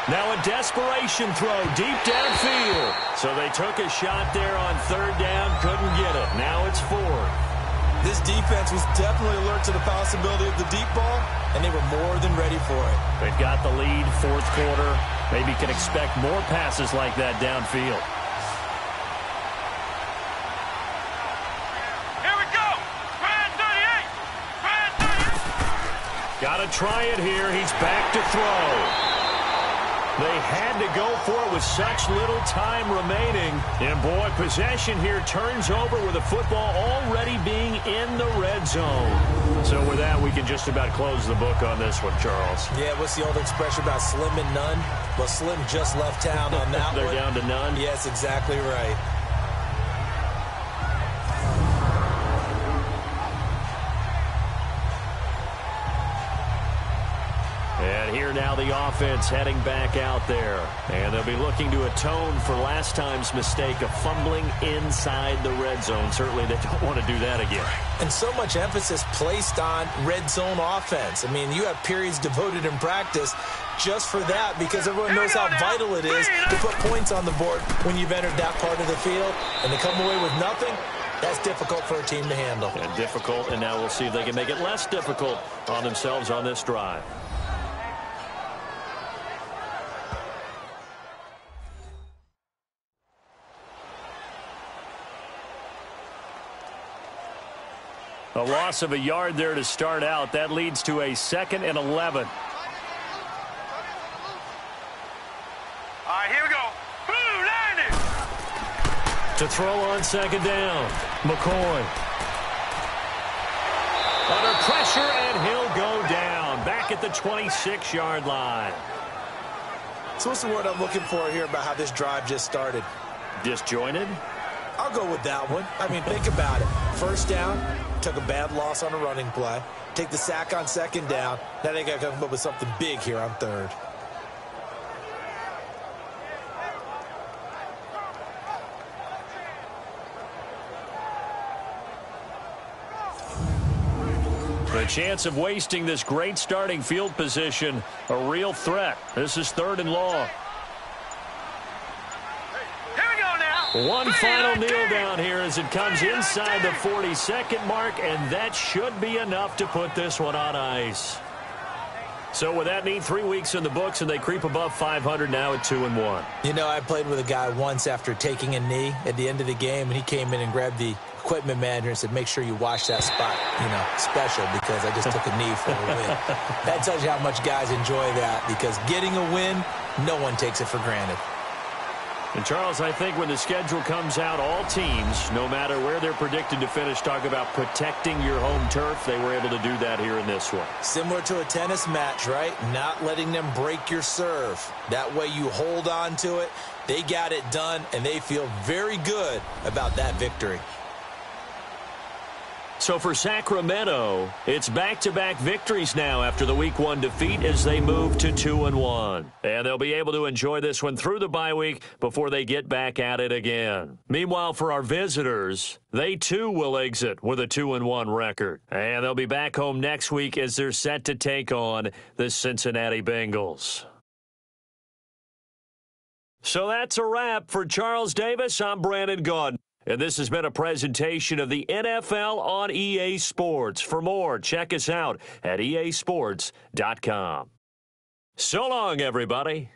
Speaker 1: Now a desperation throw deep downfield. So they took a shot there on 3rd down, couldn't get it. Now it's 4th.
Speaker 2: This defense was definitely alert to the possibility of the deep ball, and they were more than ready for it.
Speaker 1: They've got the lead, 4th quarter. Maybe can expect more passes like that downfield.
Speaker 3: Here we go. Brand 38. Brand 38.
Speaker 1: Got to try it here. He's back to throw. They had to go for it with such little time remaining. And, boy, possession here turns over with the football already being in the red zone. So with that, we can just about close the book on this one, Charles.
Speaker 2: Yeah, what's the old expression about slim and none? Well, Slim just left town on that
Speaker 1: They're
Speaker 2: one.
Speaker 1: down to none?
Speaker 2: Yes, exactly right.
Speaker 1: And here now the offense heading back out there. And they'll be looking to atone for last time's mistake of fumbling inside the red zone. Certainly they don't want to do that again.
Speaker 2: And so much emphasis placed on red zone offense. I mean, you have periods devoted in practice just for that because everyone knows how vital it is to put points on the board when you've entered that part of the field. And to come away with nothing, that's difficult for a team to handle.
Speaker 1: And difficult, and now we'll see if they can make it less difficult on themselves on this drive. A loss of a yard there to start out. That leads to a 2nd and 11.
Speaker 3: All right, here we go. Blue, landing.
Speaker 1: To throw on 2nd down. McCoy. Under pressure, and he'll go down. Back at the 26-yard line.
Speaker 2: So what's the word I'm looking for here about how this drive just started?
Speaker 1: Disjointed?
Speaker 2: I'll go with that one. I mean, think about it. 1st down, took a bad loss on a running play. Take the sack on 2nd down. Now they got to come up with something big here on 3rd.
Speaker 1: The chance of wasting this great starting field position, a real threat. This is 3rd and long.
Speaker 3: Here we go now.
Speaker 1: One final kneel down here as it comes inside the 40-second mark, and that should be enough to put this one on ice. So with that neat 3 weeks in the books, and they creep above 500 now at 2-1.
Speaker 2: You know, I played with a guy once after taking a knee at the end of the game, and he came in and grabbed the equipment manager and said, make sure you wash that spot, special, because I just took a knee for a win. That tells you how much guys enjoy that, because getting a win, no one takes it for granted.
Speaker 1: And, Charles, I think when the schedule comes out, all teams, no matter where they're predicted to finish, talk about protecting your home turf. They were able to do that here in this one.
Speaker 2: Similar to a tennis match, right? Not letting them break your serve. That way you hold on to it. They got it done, and they feel very good about that victory.
Speaker 1: So for Sacramento, it's back-to-back victories now after the Week 1 defeat as they move to 2-1. And they'll be able to enjoy this one through the bye week before they get back at it again. Meanwhile, for our visitors, they too will exit with a 2-1 record. And they'll be back home next week as they're set to take on the Cincinnati Bengals. So that's a wrap. For Charles Davis, I'm Brandon Gaudin. And this has been a presentation of the NFL on EA Sports. For more, check us out at easports.com. So long, everybody.